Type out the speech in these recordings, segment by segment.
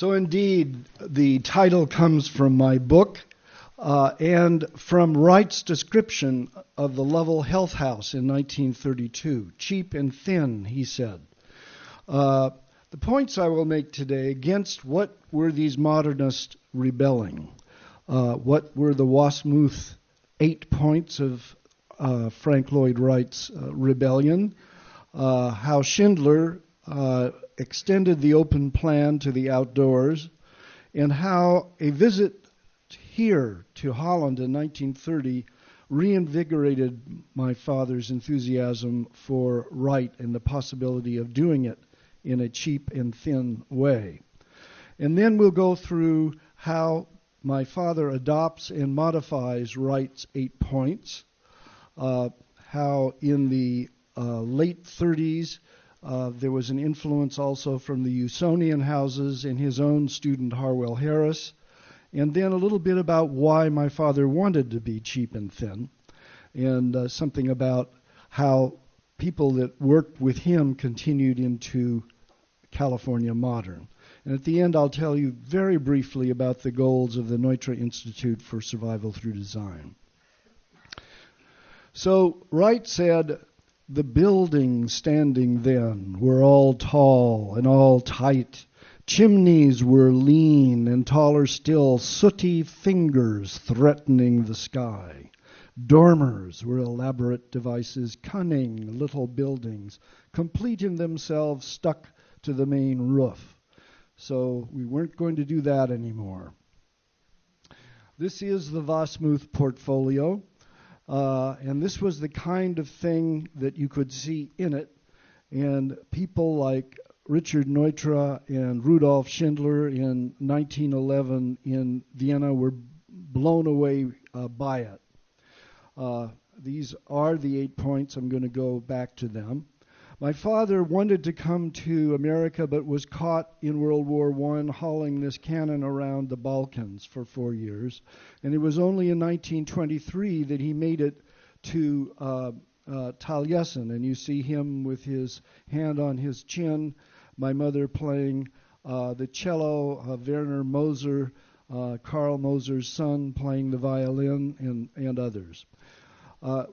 So indeed, the title comes from my book and from Wright's description of the Leeuwil Health House in 1932. Cheap and thin, he said. The points I will make today against what were these modernists rebelling. What were the Wasmuth 8 points of Frank Lloyd Wright's rebellion. How Schindler extended the open plan to the outdoors, and how a visit here to Holland in 1930 reinvigorated my father's enthusiasm for Wright and the possibility of doing it in a cheap and thin way. And then we'll go through how my father adopts and modifies Wright's 8 points, how in the late 30s there was an influence also from the Usonian houses and his own student Harwell Harris, and then a little bit about why my father wanted to be cheap and thin, and something about how people that worked with him continued into California modern. And at the end, I'll tell you very briefly about the goals of the Neutra Institute for Survival Through Design. So Wright said, "The buildings standing then were all tall and all tight. Chimneys were lean, and taller still, sooty fingers threatening the sky. Dormers were elaborate devices, cunning little buildings, complete in themselves, stuck to the main roof." So we weren't going to do that anymore. This is the Wasmuth portfolio. And this was the kind of thing that you could see in it. And people like Richard Neutra and Rudolf Schindler in 1911 in Vienna were blown away by it. These are the 8 points. I'm going to go back to them. My father wanted to come to America, but was caught in World War I hauling this cannon around the Balkans for 4 years. And it was only in 1923 that he made it to Taliesin. And you see him with his hand on his chin, my mother playing the cello, Werner Moser, Karl Moser's son playing the violin, and others.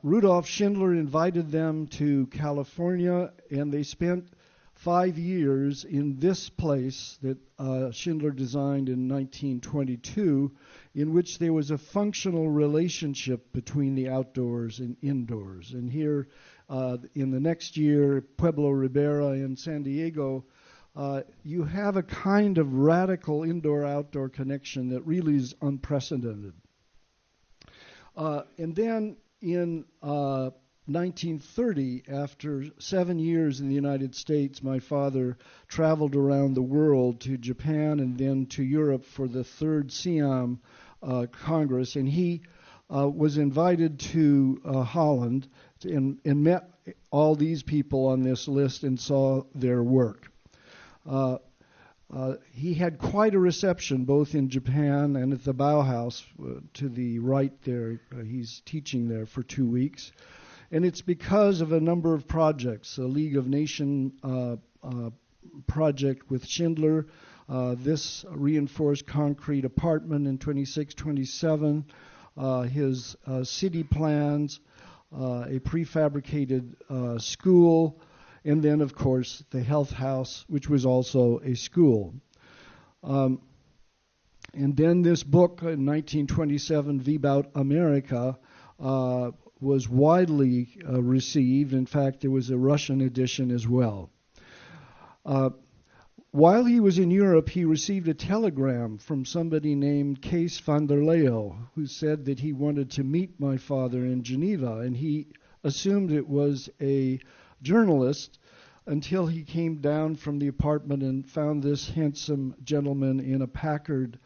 Rudolf Schindler invited them to California, and they spent 5 years in this place that Schindler designed in 1922, in which there was a functional relationship between the outdoors and indoors. And here, in the next year, Pueblo Ribera in San Diego, you have a kind of radical indoor-outdoor connection that really is unprecedented. And then in 1930, after 7 years in the United States, my father traveled around the world to Japan and then to Europe for the third SIAM Congress, and he was invited to Holland and met all these people on this list and saw their work. He had quite a reception both in Japan and at the Bauhaus to the right there. He's teaching there for 2 weeks. And it's because of a number of projects, a League of Nations project with Schindler, this reinforced concrete apartment in 2627, his city plans, a prefabricated school, and then, of course, the health house, which was also a school. And then this book in 1927, Wie baut Amerika, was widely received. In fact, there was a Russian edition as well. While he was in Europe, he received a telegram from somebody named Kees van der Leeuw, who said that he wanted to meet my father in Geneva, and he assumed it was a journalist until he came down from the apartment and found this handsome gentleman in a Packard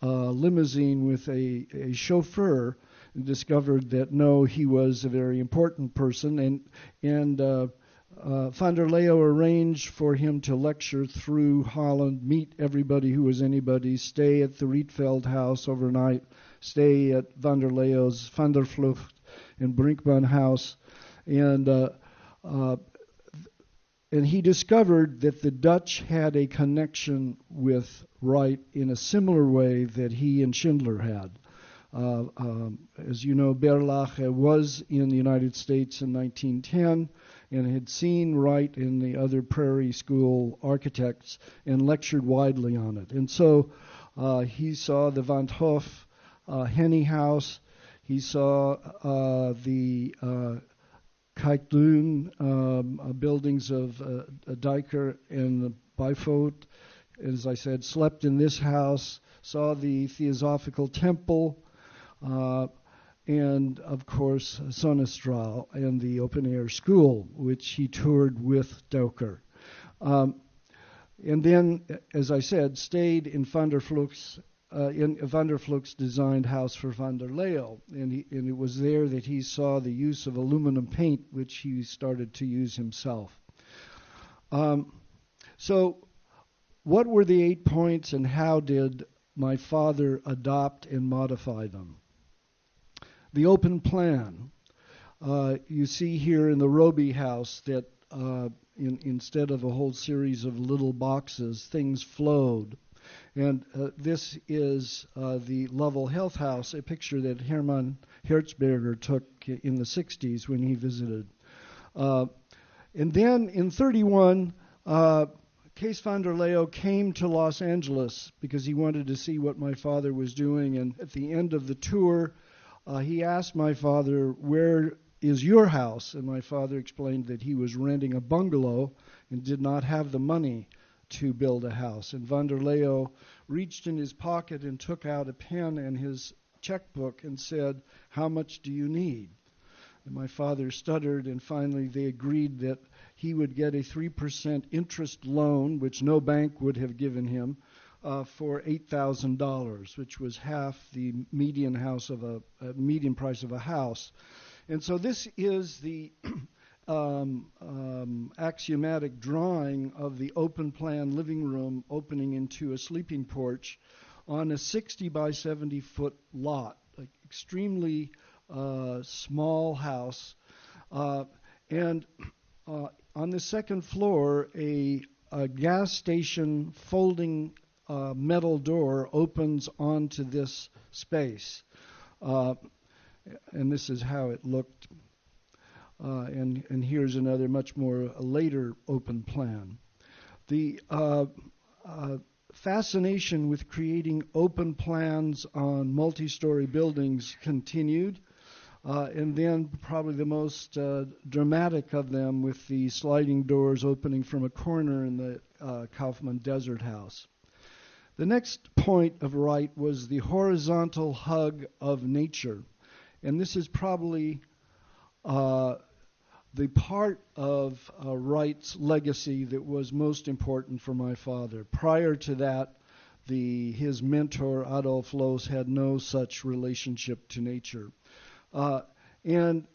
limousine with a chauffeur, and discovered that no, he was a very important person, and van der Leeuw arranged for him to lecture through Holland, meet everybody who was anybody, stay at the Rietveld house overnight, stay at van der Leeuw's Van der Vlucht and Brinkmann house, and And he discovered that the Dutch had a connection with Wright in a similar way that he and Schindler had. As you know, Berlage was in the United States in 1910 and had seen Wright and the other Prairie School architects and lectured widely on it. And so he saw the Van Hoff Henny House. He saw the Kijkduin buildings of Dijker and the Bijvoet. As I said, slept in this house, saw the Theosophical Temple, and of course Sonnestraal and the open-air school, which he toured with Dijker. And then, as I said, stayed in Van der Vlug's designed house for van der Leeuw, and it was there that he saw the use of aluminum paint, which he started to use himself. So what were the 8 points, and how did my father adopt and modify them? The open plan. You see here in the Roby house that instead of a whole series of little boxes, things flowed. And this is the Lovell Health House, a picture that Hermann Herzberger took in the 60s when he visited. And then in 31, Kees van der Leeuw came to Los Angeles because he wanted to see what my father was doing. And at the end of the tour, he asked my father, "Where is your house?" And my father explained that he was renting a bungalow and did not have the money to build a house. And van der Leeuw reached in his pocket and took out a pen and his checkbook and said, "How much do you need?" And my father stuttered, and finally they agreed that he would get a 3% interest loan, which no bank would have given him, for $8,000, which was half the median price of a house. And so this is the axiomatic drawing of the open plan living room opening into a sleeping porch on a 60 by 70 foot lot, like extremely small house. And on the second floor, a gas station folding metal door opens onto this space. And this is how it looked. And here's another much more later open plan. The fascination with creating open plans on multi-story buildings continued. And then probably the most dramatic of them with the sliding doors opening from a corner in the Kaufmann Desert House. The next point of Wright was the horizontal hug of nature. And this is probably the part of Wright's legacy that was most important for my father. Prior to that, his mentor, Adolf Loos, had no such relationship to nature. And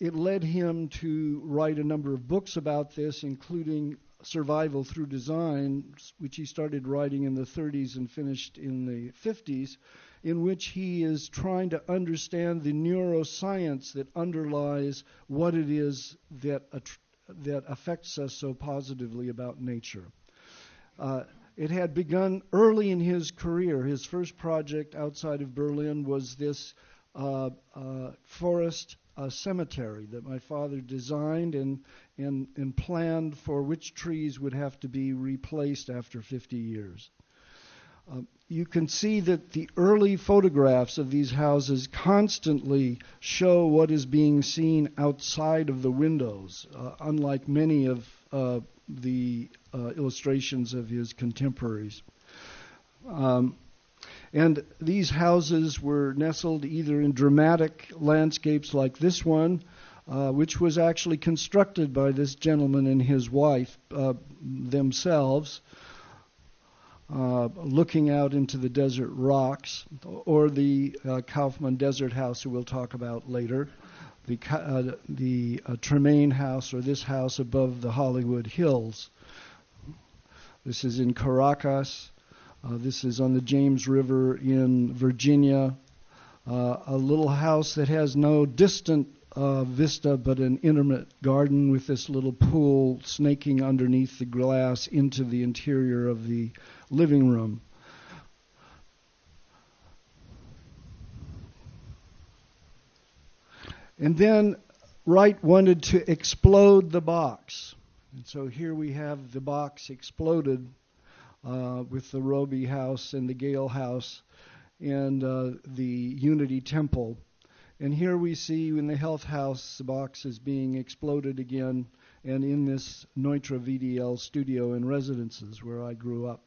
it led him to write a number of books about this, including Survival Through Design, which he started writing in the 30s and finished in the 50s, in which he is trying to understand the neuroscience that underlies what it is that affects us so positively about nature. It had begun early in his career. His first project outside of Berlin was this forest cemetery that my father designed and planned for which trees would have to be replaced after 50 years. You can see that the early photographs of these houses constantly show what is being seen outside of the windows, unlike many of the illustrations of his contemporaries. And these houses were nestled either in dramatic landscapes like this one, which was actually constructed by this gentleman and his wife themselves, looking out into the desert rocks, or the Kaufmann Desert House, who we'll talk about later, the Tremaine House, or this house above the Hollywood Hills. This is in Caracas. This is on the James River in Virginia. A little house that has no distant vista, but an intimate garden with this little pool snaking underneath the glass into the interior of the living room. And then Wright wanted to explode the box. And so here we have the box exploded with the Roby House and the Gale House and the Unity Temple. And here we see in the Health House the box is being exploded again, and in this Neutra VDL studio and residences where I grew up.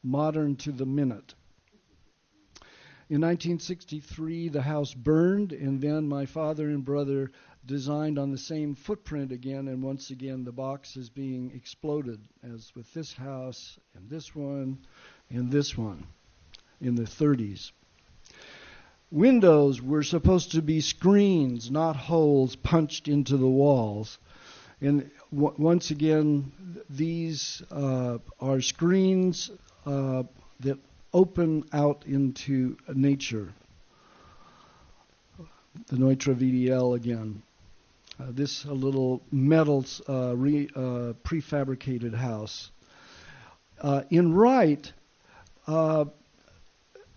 Modern to the minute. In 1963, the house burned, and then my father and brother designed on the same footprint again, and once again the box is being exploded, as with this house, and this one, and this one, in the 30s. Windows were supposed to be screens, not holes punched into the walls. And once again, these are screens that open out into nature. The Neutra VDL again. This a little metal prefabricated house. In Wright,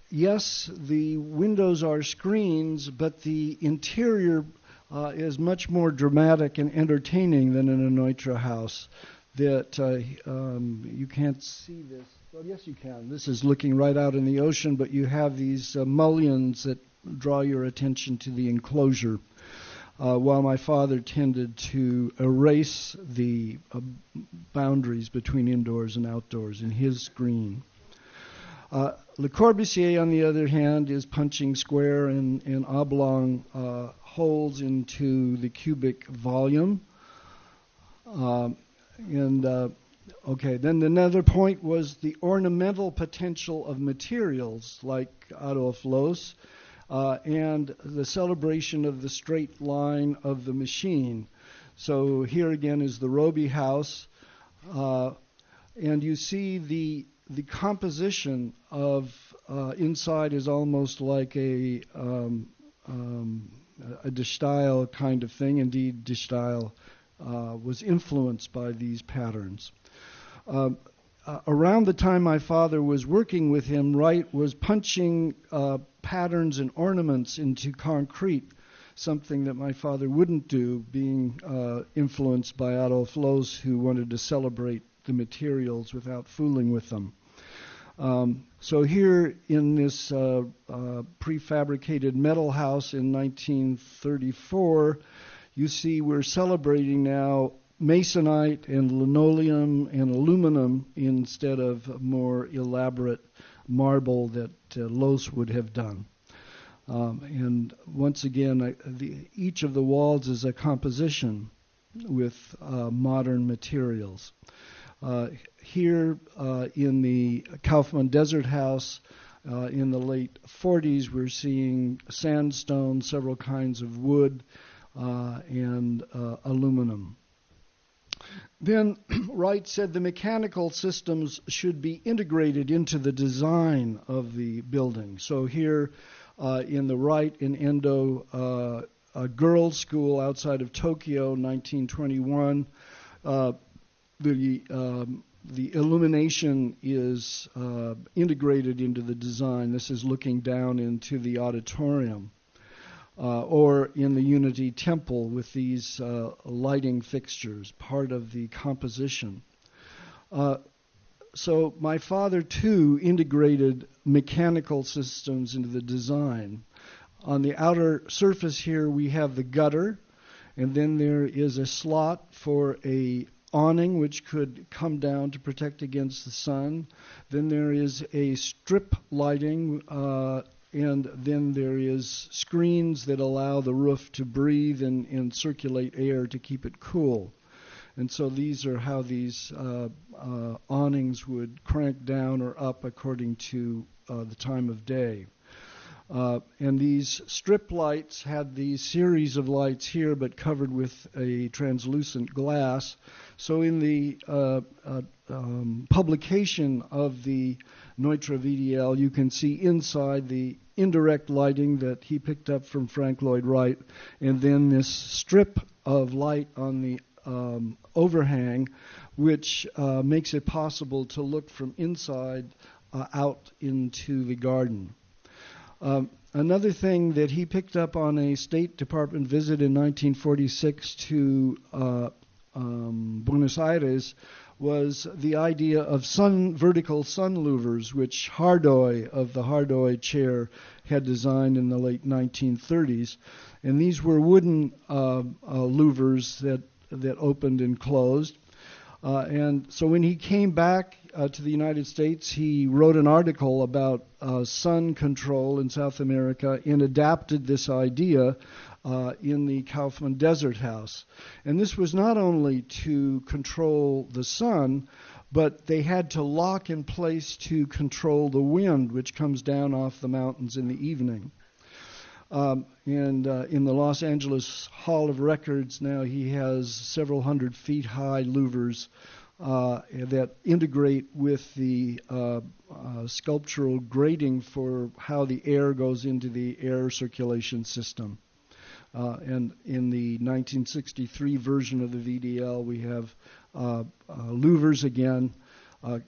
yes, the windows are screens, but the interior is much more dramatic and entertaining than in a Neutra house. That you can't see this. Well, yes, you can. This is looking right out in the ocean, but you have these mullions that draw your attention to the enclosure. While my father tended to erase the boundaries between indoors and outdoors in his screen. Le Corbusier, on the other hand, is punching square and oblong holes into the cubic volume. Okay, then another point was the ornamental potential of materials like Adolf Loos and the celebration of the straight line of the machine. So here again is the Roby House, and you see the composition of inside is almost like a de Stijl kind of thing. Indeed, de Stijl was influenced by these patterns. Around the time my father was working with him, Wright was punching patterns and ornaments into concrete, something that my father wouldn't do, being influenced by Adolf Loos, who wanted to celebrate the materials without fooling with them. So here in this prefabricated metal house in 1934, you see we're celebrating now masonite and linoleum and aluminum instead of more elaborate marble that Loos would have done. And once again, each of the walls is a composition with modern materials. Here in the Kaufman Desert House in the late 40s, we're seeing sandstone, several kinds of wood, and aluminum. Then Wright said the mechanical systems should be integrated into the design of the building. So here in the Wright and Endo girls' school outside of Tokyo, 1921, the illumination is integrated into the design. This is looking down into the auditorium. Or in the Unity Temple with these lighting fixtures, part of the composition. So my father, too, integrated mechanical systems into the design. On the outer surface here, we have the gutter, and then there is a slot for a awning which could come down to protect against the sun. Then there is a strip lighting, and then there is screens that allow the roof to breathe and circulate air to keep it cool. And so these are how these awnings would crank down or up according to the time of day. And these strip lights had these series of lights here, but covered with a translucent glass. So in the publication of the Neutra VDL, you can see inside the indirect lighting that he picked up from Frank Lloyd Wright, and then this strip of light on the overhang, which makes it possible to look from inside out into the garden. Another thing that he picked up on a State Department visit in 1946 to Buenos Aires was the idea of vertical sun louvers, which Hardoy of the Hardoy chair had designed in the late 1930s. And these were wooden louvers that opened and closed. And so when he came back to the United States, he wrote an article about sun control in South America and adapted this idea in the Kaufman Desert House. And this was not only to control the sun, but they had to lock in place to control the wind, which comes down off the mountains in the evening. And in the Los Angeles Hall of Records now, he has several hundred feet high louvers that integrate with the sculptural grating for how the air goes into the air circulation system. And in the 1963 version of the VDL, we have louvers again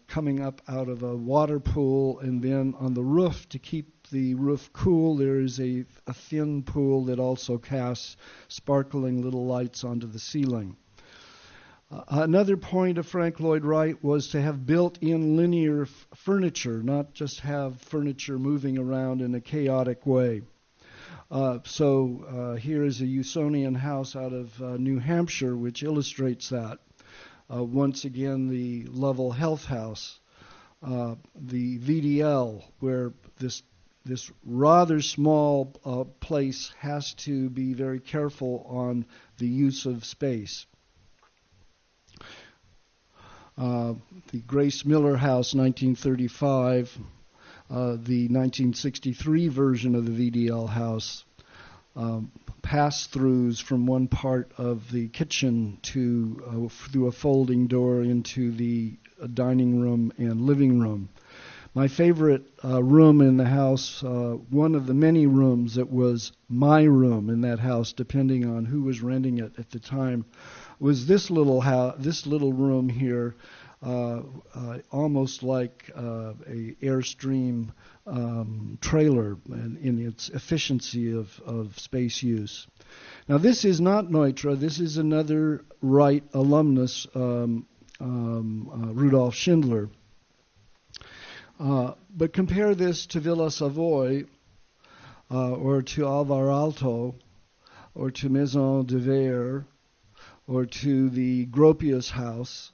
coming up out of a water pool, and then on the roof, to keep the roof cool, there is a thin pool that also casts sparkling little lights onto the ceiling. Another point of Frank Lloyd Wright was to have built-in linear furniture, not just have furniture moving around in a chaotic way. So here is a Usonian house out of New Hampshire, which illustrates that. Once again, the Lovell Health House, the VDL, where this rather small place has to be very careful on the use of space. The Grace Miller House, 1935, the 1963 version of the VDL house, pass-throughs from one part of the kitchen to through a folding door into the dining room and living room. My favorite room in the house, one of the many rooms that was my room in that house, depending on who was renting it at the time, was this little room here, almost like a Airstream trailer in its efficiency of space use. Now, this is not Neutra. This is another Wright alumnus, Rudolf Schindler. But compare this to Villa Savoy, or to Alvar Aalto, or to Maison de Verre, or to the Gropius house.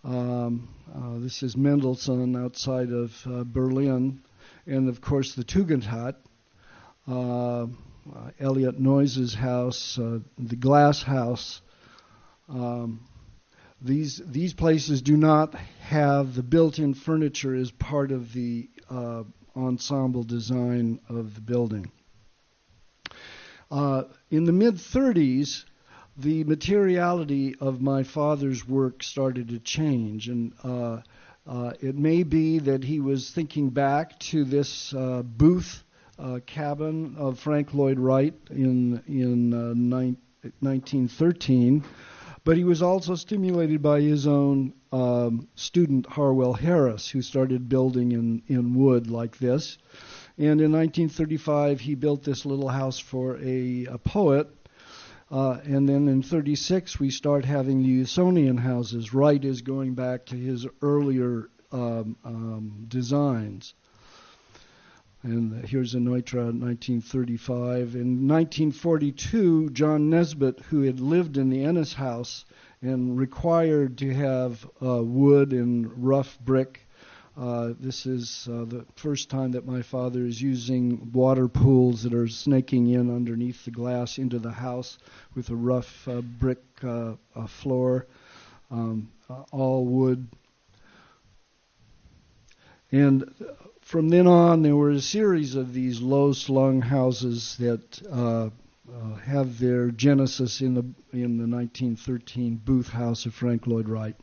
This is Mendelssohn outside of Berlin, and of course the Tugendhat, Elliot Noyes' house, the Glass House. These places do not have the built-in furniture as part of the ensemble design of the building. In the mid-30s, the materiality of my father's work started to change, and it may be that he was thinking back to this booth cabin of Frank Lloyd Wright in 1913, but he was also stimulated by his own student Harwell Harris, who started building in wood like this. And in 1935, he built this little house for a poet. And then in 36, we start having the Usonian houses. Wright is going back to his earlier designs. And here's a Neutra, 1935. In 1942, John Nesbitt, who had lived in the Ennis house and required to have wood and rough brick. This is the first time that my father is using water pools that are snaking in underneath the glass into the house with a rough brick floor, all wood. And from then on, there were a series of these low-slung houses that have their genesis in the 1913 booth house of Frank Lloyd Wright.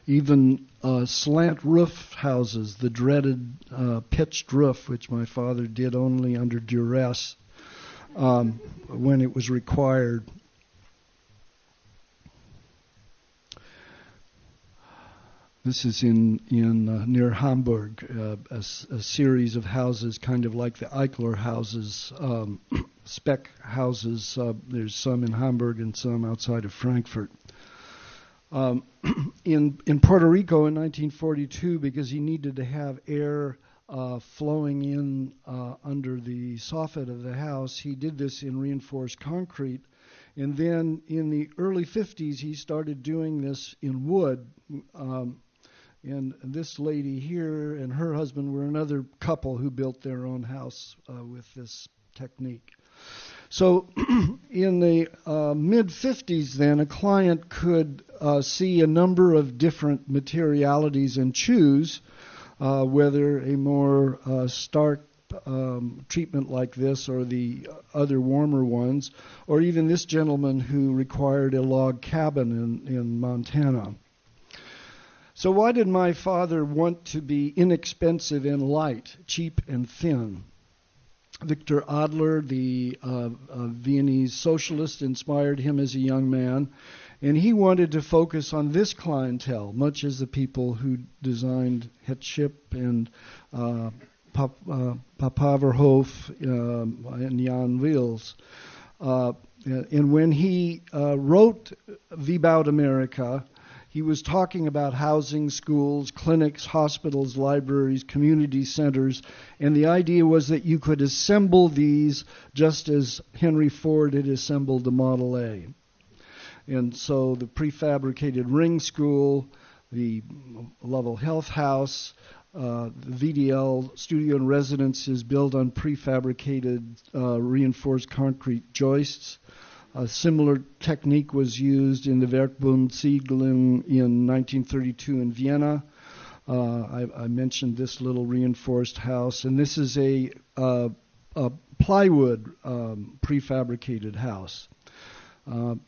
Even slant roof houses, the dreaded pitched roof, which my father did only under duress when it was required. This is in near Hamburg, a series of houses, kind of like the Eichler houses, spec houses. There's some in Hamburg and some outside of Frankfurt. In Puerto Rico in 1942, because he needed to have air flowing in under the soffit of the house, he did this in reinforced concrete. And then in the early 50s, he started doing this in wood. And this lady here and her husband were another couple who built their own house with this technique. So in the mid-50s then, a client could see a number of different materialities and choose whether a more stark treatment like this or the other warmer ones, or even this gentleman who required a log cabin in Montana. So why did my father want to be inexpensive and light, cheap and thin? Victor Adler, the Viennese socialist, inspired him as a young man, and he wanted to focus on this clientele, much as the people who designed Schip and Papaverhoef and Jan Wils. And when he wrote Wie baut America, he was talking about housing, schools, clinics, hospitals, libraries, community centers, and the idea was that you could assemble these just as Henry Ford had assembled the Model A. And so the prefabricated ring school, the Lovell Health House, the VDL studio and residences built on prefabricated reinforced concrete joists. A similar technique was used in the Werkbund Siedlung in 1932 in Vienna. I mentioned this little reinforced house, and this is a plywood prefabricated house.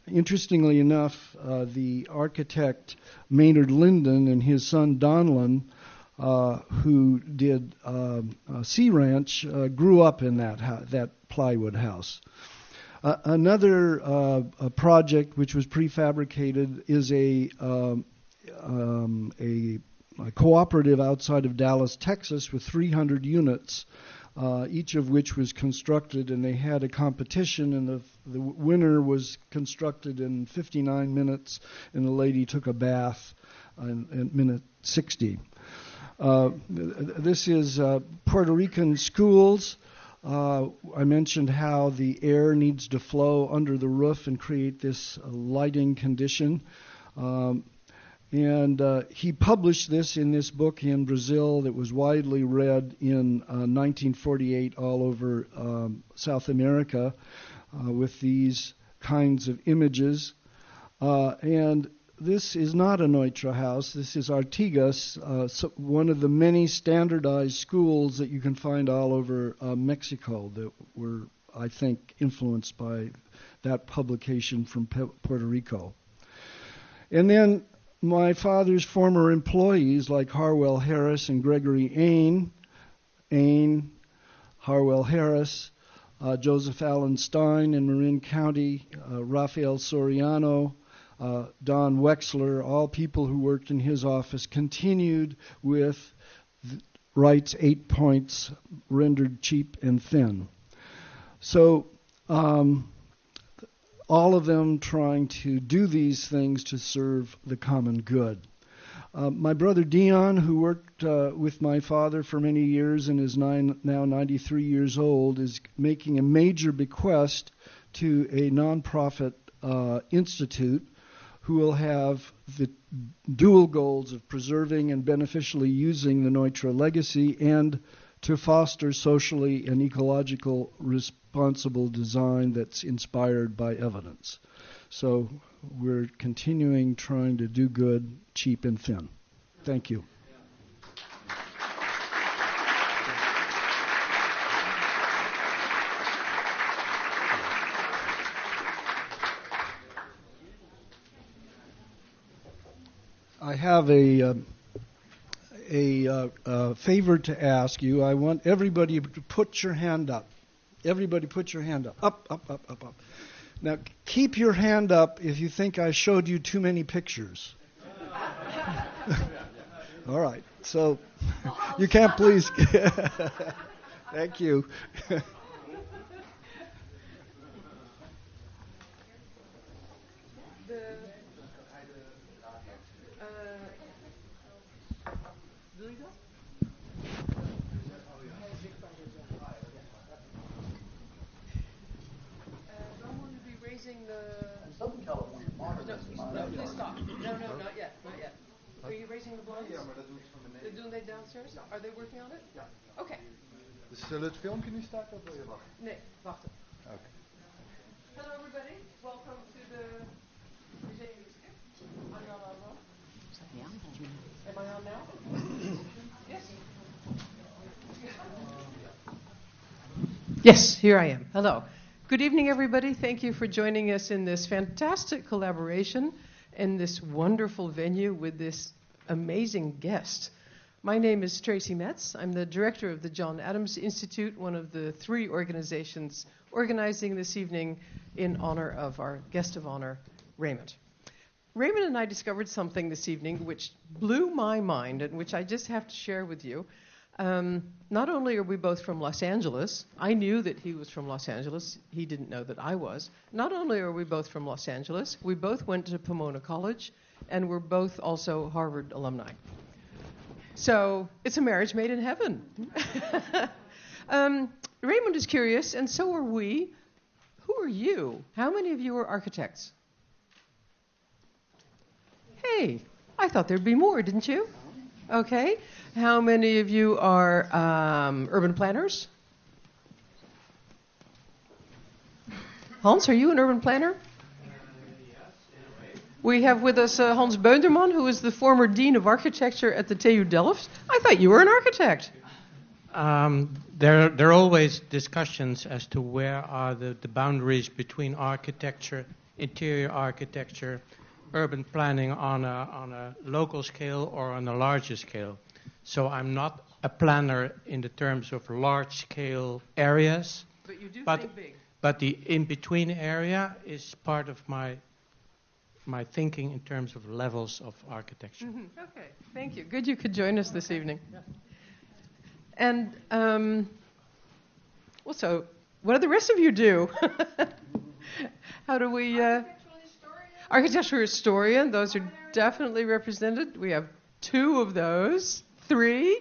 Interestingly enough, the architect Maynard Linden and his son Donlan, who did Sea Ranch, grew up in that plywood house. Another project which was prefabricated is a cooperative outside of Dallas, Texas, with 300 units, each of which was constructed, and they had a competition, and the winner was constructed in 59 minutes, and the lady took a bath in minute 60. This is Puerto Rican schools. I mentioned how the air needs to flow under the roof and create this lighting condition. And he published this in this book in Brazil that was widely read in 1948 all over South America with these kinds of images. And this is not a Neutra house. This is Artigas, one of the many standardized schools that you can find all over Mexico that were, I think, influenced by that publication from Puerto Rico. And then my father's former employees like Harwell Harris and Gregory Ain, Harwell Harris, Joseph Allen Stein in Marin County, Rafael Soriano, Don Wexler, all people who worked in his office, continued with Wright's 8 points rendered cheap and thin. So all of them trying to do these things to serve the common good. My brother Dion, who worked with my father for many years and is now 93 years old, is making a major bequest to a nonprofit institute who will have the dual goals of preserving and beneficially using the Neutra legacy and to foster socially and ecological responsible design that's inspired by evidence. So we're continuing trying to do good, cheap, and thin. Thank you. I have a favor to ask you. I want everybody to put your hand up. Everybody put your hand up. Up, up, up, up, up. Now, keep your hand up if you think I showed you too many pictures. All right. So, you can't please... Thank you. Southern California, modernism. No, please stop. No, not yet. Are you raising the blinds? Ja, maar dat doen ze van beneden. Doen they downstairs? Ja. Are they working on it? Ja. Okay. Dus zullen we het filmpje nu starten of wil je wachten? Nee, wachten. Okay. Hello everybody, welcome to the museum of Schip. I'm Nelle. Am I on now? Yes. Yes, here I am. Hello. Good evening, everybody. Thank you for joining us in this fantastic collaboration in this wonderful venue with this amazing guest. My name is Tracy Metz. I'm the director of the John Adams Institute, one of the 3 organizations organizing this evening in honor of our guest of honor, Raymond. Raymond and I discovered something this evening which blew my mind and which I just have to share with you. Not only are we both from Los Angeles, I knew that he was from Los Angeles, he didn't know that I was. Not only are we both from Los Angeles, we both went to Pomona College, and we're both also Harvard alumni. So it's a marriage made in heaven. Raymond is curious, and so are we. Who are you? How many of you are architects? Hey, I thought there'd be more, didn't you? Okay. How many of you are urban planners? Hans, are you an urban planner? We have with us Hans Beunderman, who is the former Dean of Architecture at the TU Delft. I thought you were an architect. There are always discussions as to where are the boundaries between architecture, interior architecture, urban planning on a local scale or on a larger scale. So I'm not a planner in the terms of large-scale areas. But you do think big. But the in-between area is part of my thinking in terms of levels of architecture. Mm-hmm. Okay, thank you. Good you could join us this evening. Yeah. And, so what do the rest of you do? How do we... Architectural historian, those are definitely represented. We have 2 of those. 3,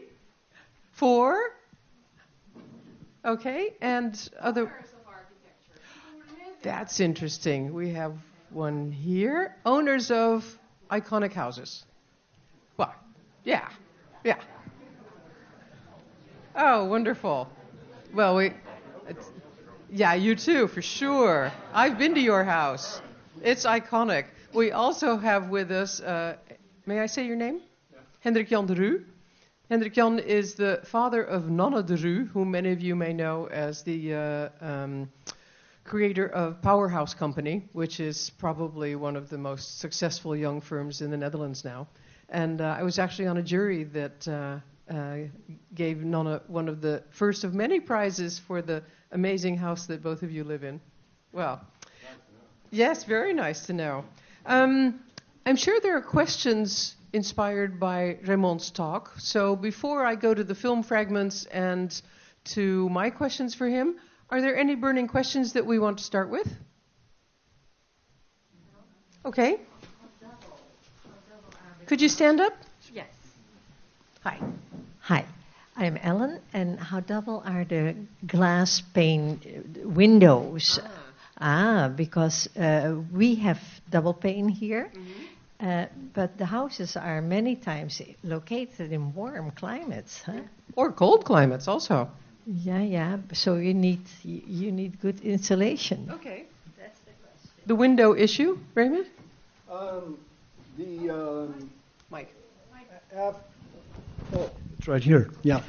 4. Okay, and other. Owners of architecture. That's interesting. We have one here. Owners of iconic houses. Well, yeah. Oh, wonderful. Well, you too, for sure. I've been to your house. It's iconic. We also have with us, may I say your name? Yeah. Hendrik Jan de Roo. Hendrik Jan is the father of Nelle de Roo, whom many of you may know as the creator of Powerhouse Company, which is probably one of the most successful young firms in the Netherlands now. And I was actually on a jury that gave Nelle one of the first of many prizes for the amazing house that both of you live in. Well, yes, very nice to know. I'm sure there are questions inspired by Raymond's talk. So before I go to the film fragments and to my questions for him, are there any burning questions that we want to start with? Okay. Could you stand up? Yes. Hi. Hi, I'm Ellen, and how double are the glass pane windows? Because we have double pane here, but the houses are many times located in warm climates, huh? Or cold climates also. Yeah. So you need good insulation. Okay. That's the question. The window issue, Raymond? Mike. It's right here. Yeah.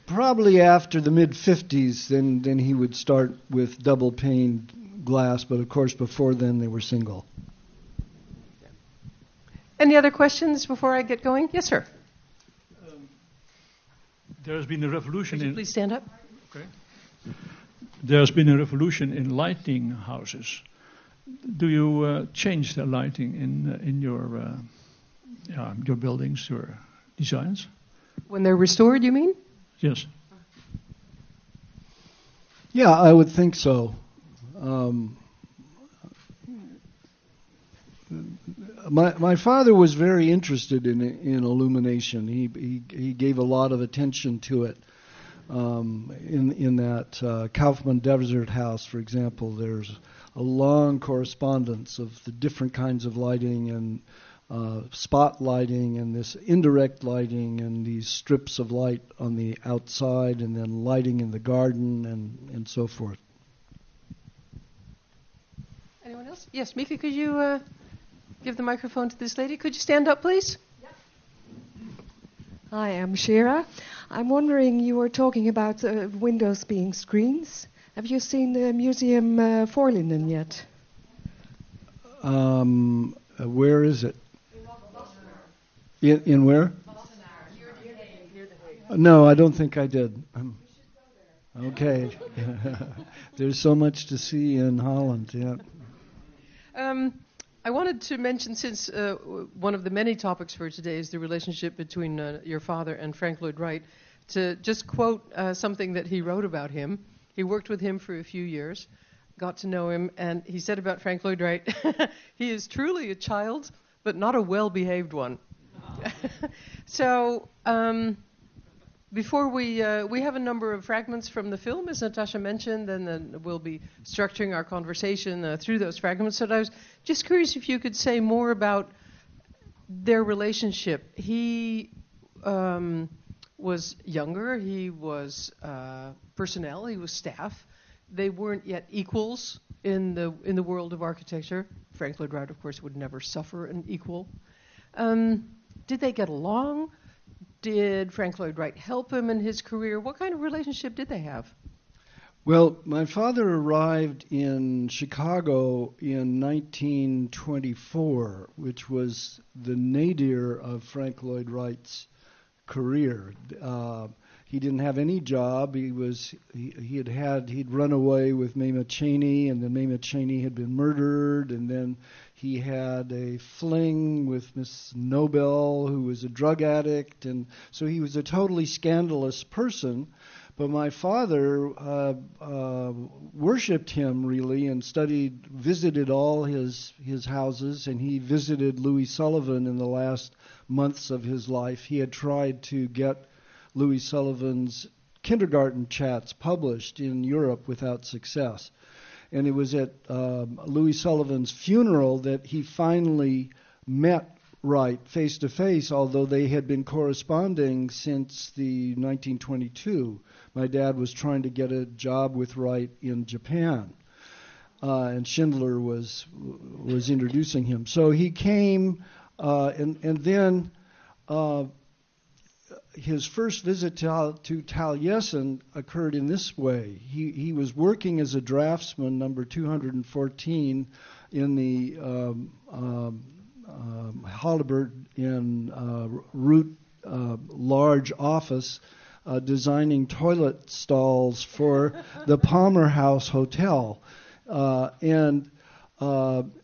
Probably after the mid-50s, then he would start with double-pane glass, but of course before then they were single. Any other questions before I get going? Yes, sir. There's been a revolution Could you please stand up? Okay. There's been a revolution in lighting houses. Do you change the lighting in your buildings or designs? When they're restored, you mean? Yes. Yeah, I would think so. My father was very interested in illumination. He gave a lot of attention to it. In that Kaufman Desert House, for example, there's a long correspondence of the different kinds of lighting and spot lighting and this indirect lighting and these strips of light on the outside and then lighting in the garden and so forth. Anyone else? Yes, Micah, could you give the microphone to this lady? Could you stand up, please? Hi, I'm Shira. I'm wondering, you were talking about windows being screens. Have you seen the Museum Voorlinden yet? Where is it? In where? No, I don't think I did. Okay. There's so much to see in Holland, yeah. I wanted to mention, since one of the many topics for today is the relationship between your father and Frank Lloyd Wright, to just quote something that he wrote about him. He worked with him for a few years, got to know him, and he said about Frank Lloyd Wright, he is truly a child, but not a well-behaved one. So, before we have a number of fragments from the film, as Natasha mentioned, and then we'll be structuring our conversation through those fragments. So I was just curious if you could say more about their relationship. He was younger. He was personnel. He was staff. They weren't yet equals in the world of architecture. Frank Lloyd Wright, of course, would never suffer an equal. Did they get along? Did Frank Lloyd Wright help him in his career? What kind of relationship did they have? Well, my father arrived in Chicago in 1924, which was the nadir of Frank Lloyd Wright's career. He didn't have any job. He'd run away with Mamah Cheney, and then Mamah Cheney had been murdered, and then he had a fling with Miss Nobel, who was a drug addict, and so he was a totally scandalous person. But my father worshipped him, really, and visited all his houses, and he visited Louis Sullivan in the last months of his life. He had tried to get Louis Sullivan's kindergarten chats published in Europe without success. And it was at Louis Sullivan's funeral that he finally met Wright face to face, although they had been corresponding since the 1922. My dad was trying to get a job with Wright in Japan, and Schindler was introducing him. So he came, and then his first visit to Taliesin occurred in this way. He was working as a draftsman, number 214, in the Halliburton in Root large office, designing toilet stalls for the Palmer House Hotel. And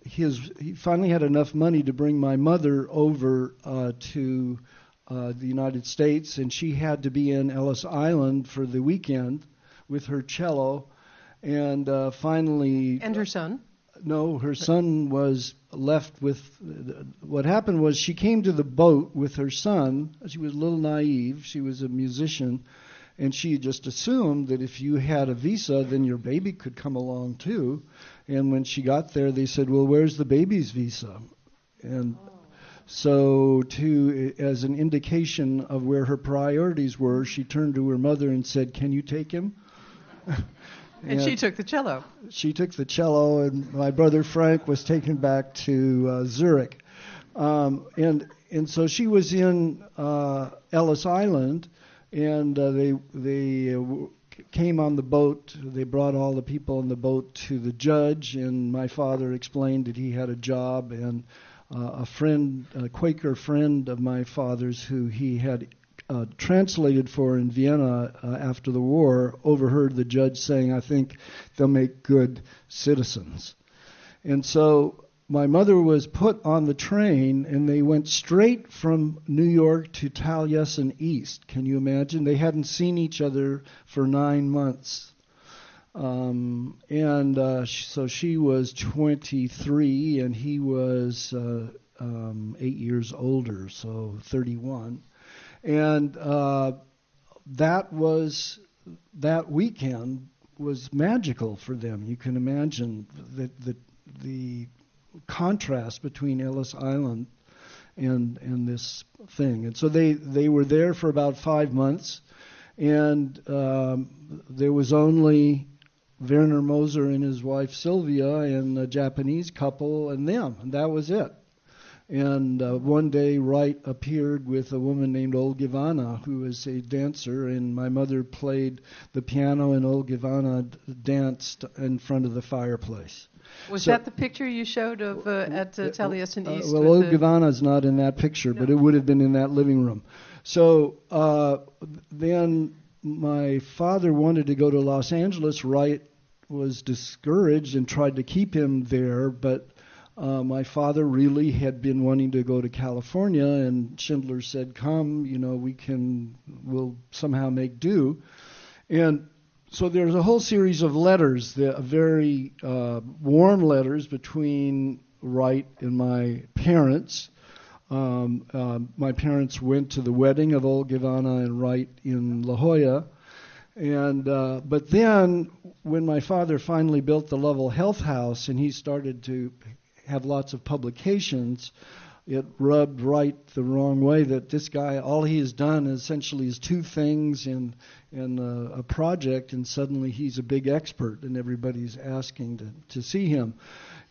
he finally had enough money to bring my mother over to the United States, and she had to be in Ellis Island for the weekend with her cello. And finally... And her son? No, her son was left with... What happened was she came to the boat with her son. She was a little naive. She was a musician. And she just assumed that if you had a visa, then your baby could come along too. And when she got there, they said, well, where's the baby's visa? And so as an indication of where her priorities were, she turned to her mother and said, can you take him? And she took the cello. She took the cello, and my brother Frank was taken back to Zurich. And so she was in Ellis Island, and they came on the boat. They brought all the people on the boat to the judge, and my father explained that he had a job, and a Quaker friend of my father's who he had translated for in Vienna after the war overheard the judge saying, "I think they'll make good citizens." And so my mother was put on the train, and they went straight from New York to Taliesin East. Can you imagine? They hadn't seen each other for 9 months. So she was 23, and he was 8 years older, so 31. And that weekend was magical for them. You can imagine the contrast between Ellis Island and this thing. And so they were there for about 5 months, and there was only Werner Moser and his wife Sylvia and a Japanese couple and them, and that was it. And one day Wright appeared with a woman named Olgivana, who was a dancer, and my mother played the piano, and Olgivana danced in front of the fireplace. Was that the picture you showed of at Taliesin East? Well, Olgivana's not in that picture, but it would have been in that living room. So then my father wanted to go to Los Angeles. Wright was discouraged and tried to keep him there, but my father really had been wanting to go to California, and Schindler said, "Come, we'll somehow make do." And so there's a whole series of letters, very warm letters between Wright and my parents. My parents went to the wedding of Olgivana and Wright in La Jolla. But then when my father finally built the Lovell Health House and he started to have lots of publications, it rubbed Wright the wrong way that this guy, all he has done essentially is two things in a project, and suddenly he's a big expert and everybody's asking to see him.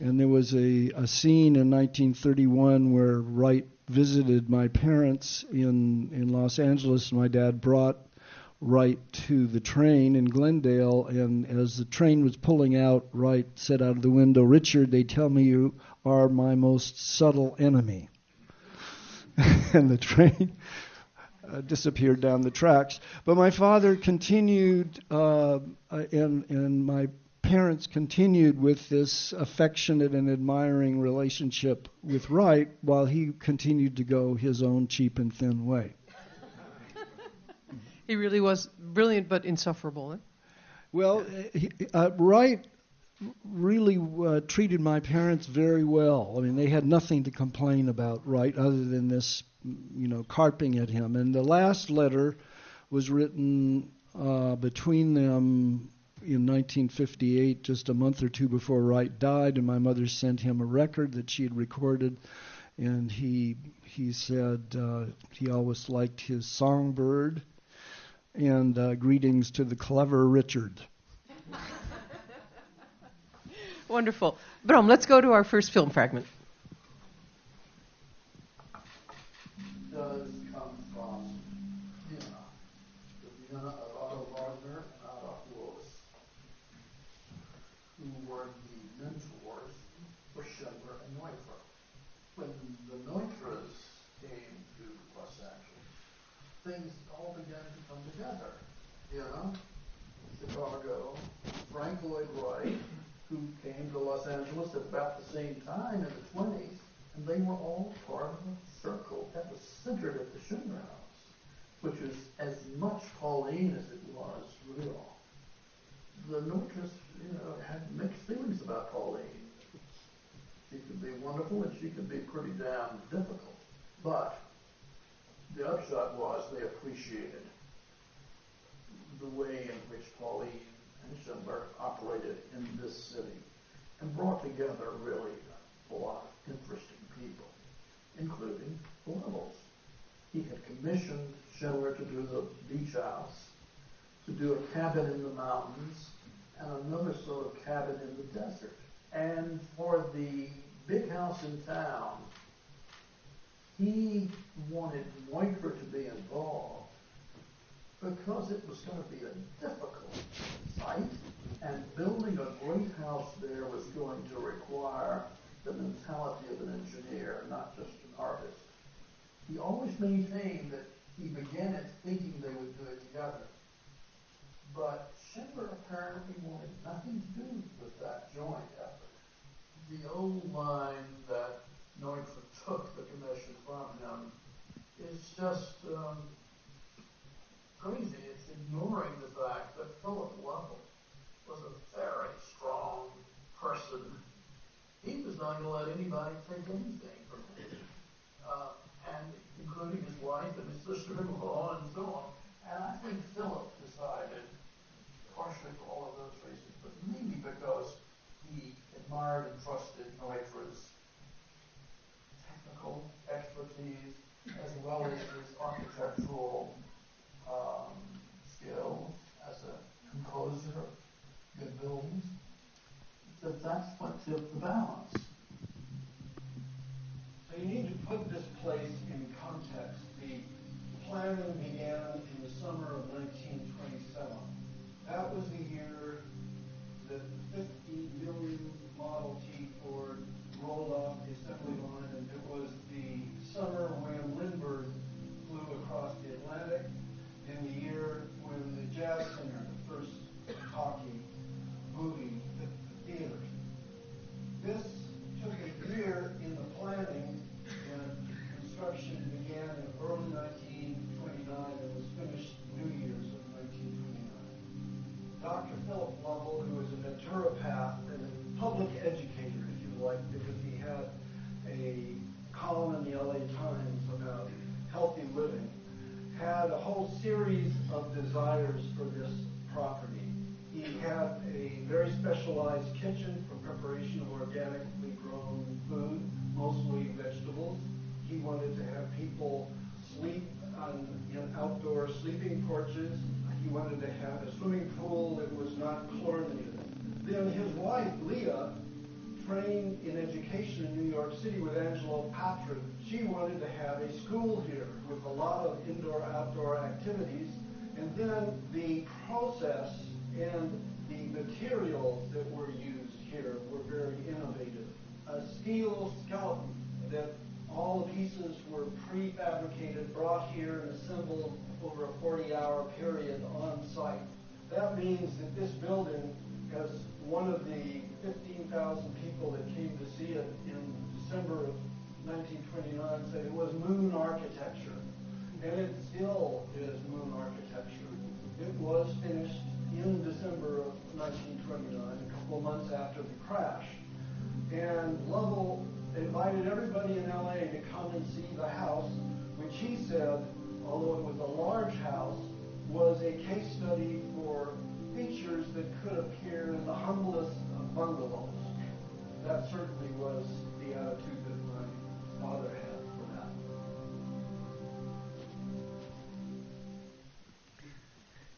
And there was a scene in 1931 where Wright visited my parents in Los Angeles, and my dad brought Wright to the train in Glendale, and as the train was pulling out, Wright said out of the window, "Richard, they tell me you are my most subtle enemy." And the train disappeared down the tracks. But my father continued, and my parents continued with this affectionate and admiring relationship with Wright while he continued to go his own cheap and thin way. He really was brilliant but insufferable. Eh? Well, Wright really treated my parents very well. I mean, they had nothing to complain about Wright other than this, carping at him. And the last letter was written between them in 1958, just a month or two before Wright died, and my mother sent him a record that she had recorded, and he said he always liked his songbird, and greetings to the clever Richard. Wonderful. Bram, let's go to our first film fragment. Does come from Vienna, the Vienna of Otto Wagner and Adolf Loos, who were the mentors for Schindler and Neutra. When the Neutras came to Los Angeles, things all began to come together. Vienna, Chicago, Frank Lloyd Wright, who came to Los Angeles at about the same time in the 20s, and they were all part of a circle that was centered at the Schindler House, which was as much Pauline as it was real. The Neutras, had mixed feelings about Pauline. She could be wonderful and she could be pretty damn difficult, but the upshot was they appreciated the way in which Pauline and Schindler operated in this city and brought together really a lot of interesting people, including the Lovells. He had commissioned Schindler to do the beach house, to do a cabin in the mountains, and another sort of cabin in the desert. And for the big house in town, he wanted Neutra to be involved because it was going to be a difficult site, and building a great house there was going to require the mentality of an engineer, not just an artist. He always maintained that he began it thinking they would do it together. But Schipper apparently wanted nothing to do with that joint effort. The old line that Neutra took the commission from him is just crazy. It's ignoring the fact that Philip Lovell was a very strong person. He was not going to let anybody take anything from him, and including his wife and his sister-in-law and so on. And I think Philip decided, partially for all of those reasons, but mainly because he admired and trusted Neutra's technical expertise as well as his architectural skills as a composer of good buildings, that's what tipped the balance. So you need to put this place in context. The planning began in the summer of 1927. That was the year that the 50 million Model T Ford rolled off the assembly line, and it was the summer when Lindbergh flew across the Atlantic, and the year when the Jazz Center, the first talkie movie, hit the theaters. This took a year in the planning, and construction began in early 1929 and was finished New Year's of 1929. Dr. Philip Lovell, who was a naturopath and a public educator, if you like, because he had a column in the LA Times about healthy living, had a whole series of desires for this property. He had a very specialized kitchen for preparation of organically grown food, mostly vegetables. He wanted to have people sleep in outdoor sleeping porches. He wanted to have a swimming pool that was not chlorinated. Then his wife, Leeuw, trained in education in New York City with Angelo Patron. She wanted to have a school here with a lot of indoor-outdoor activities. And then the process and the materials that were used here were very innovative. A steel skeleton that all the pieces were prefabricated, brought here and assembled over a 40-hour period on site. That means that this building, as one of the 15,000 people that came to see it in December of 1929 said, it was moon architecture. And it still is moon architecture. It was finished in December of 1929, a couple of months after the crash. And Lovell invited everybody in LA to come and see the house, which he said, although it was a large house, was a case study for features that could appear in the humblest of bungalows. That certainly was the attitude that my father had for that.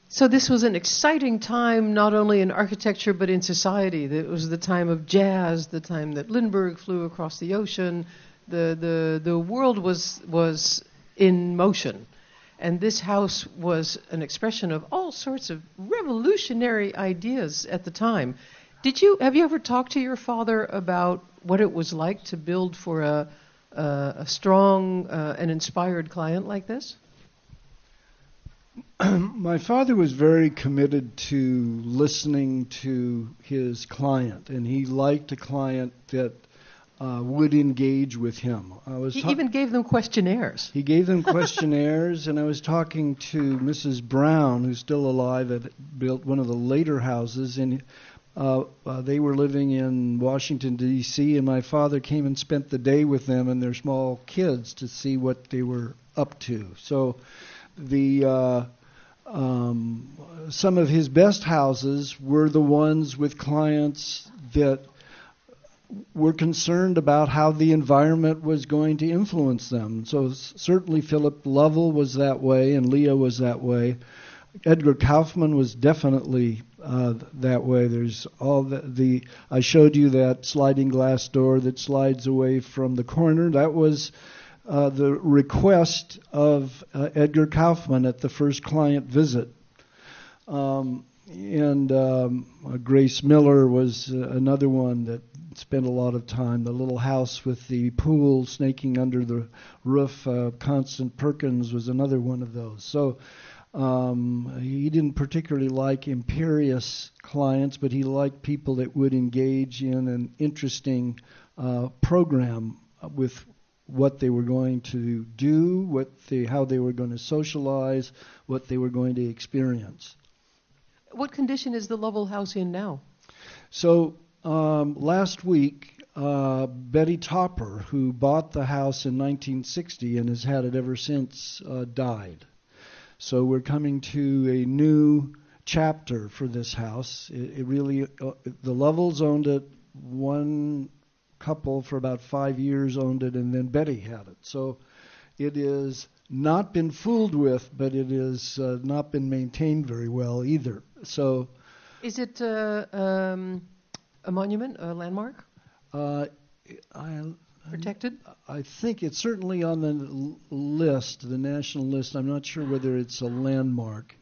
So this was an exciting time, not only in architecture, but in society. It was the time of jazz, the time that Lindbergh flew across the ocean. The world was in motion. And this house was an expression of all sorts of revolutionary ideas at the time. Have you ever talked to your father about what it was like to build for a strong and inspired client like this? My father was very committed to listening to his client, and he liked a client that would engage with him. He even gave them questionnaires. He gave them questionnaires, and I was talking to Mrs. Brown, who's still alive, that built one of the later houses, and they were living in Washington, D.C., and my father came and spent the day with them and their small kids to see what they were up to. So some of his best houses were the ones with clients that were concerned about how the environment was going to influence them. So certainly Philip Lovell was that way, and Leeuw was that way. Edgar Kaufman was definitely that way. There's all the I showed you that sliding glass door that slides away from the corner. That was the request of Edgar Kaufman at the first client visit. Grace Miller was another one that spent a lot of time. The little house with the pool snaking under the roof, Constant Perkins was another one of those. So he didn't particularly like imperious clients, but he liked people that would engage in an interesting program with what they were going to do, how they were going to socialize, what they were going to experience. What condition is the Lovell house in now? So last week, Betty Topper, who bought the house in 1960 and has had it ever since, died. So we're coming to a new chapter for this house. It really, the Lovells owned it. One couple for about 5 years owned it, and then Betty had it. So it is not been fooled with, but it is not been maintained very well either. So, is it a monument, a landmark? Protected? I think it's certainly on the list, the national list. I'm not sure whether it's a landmark.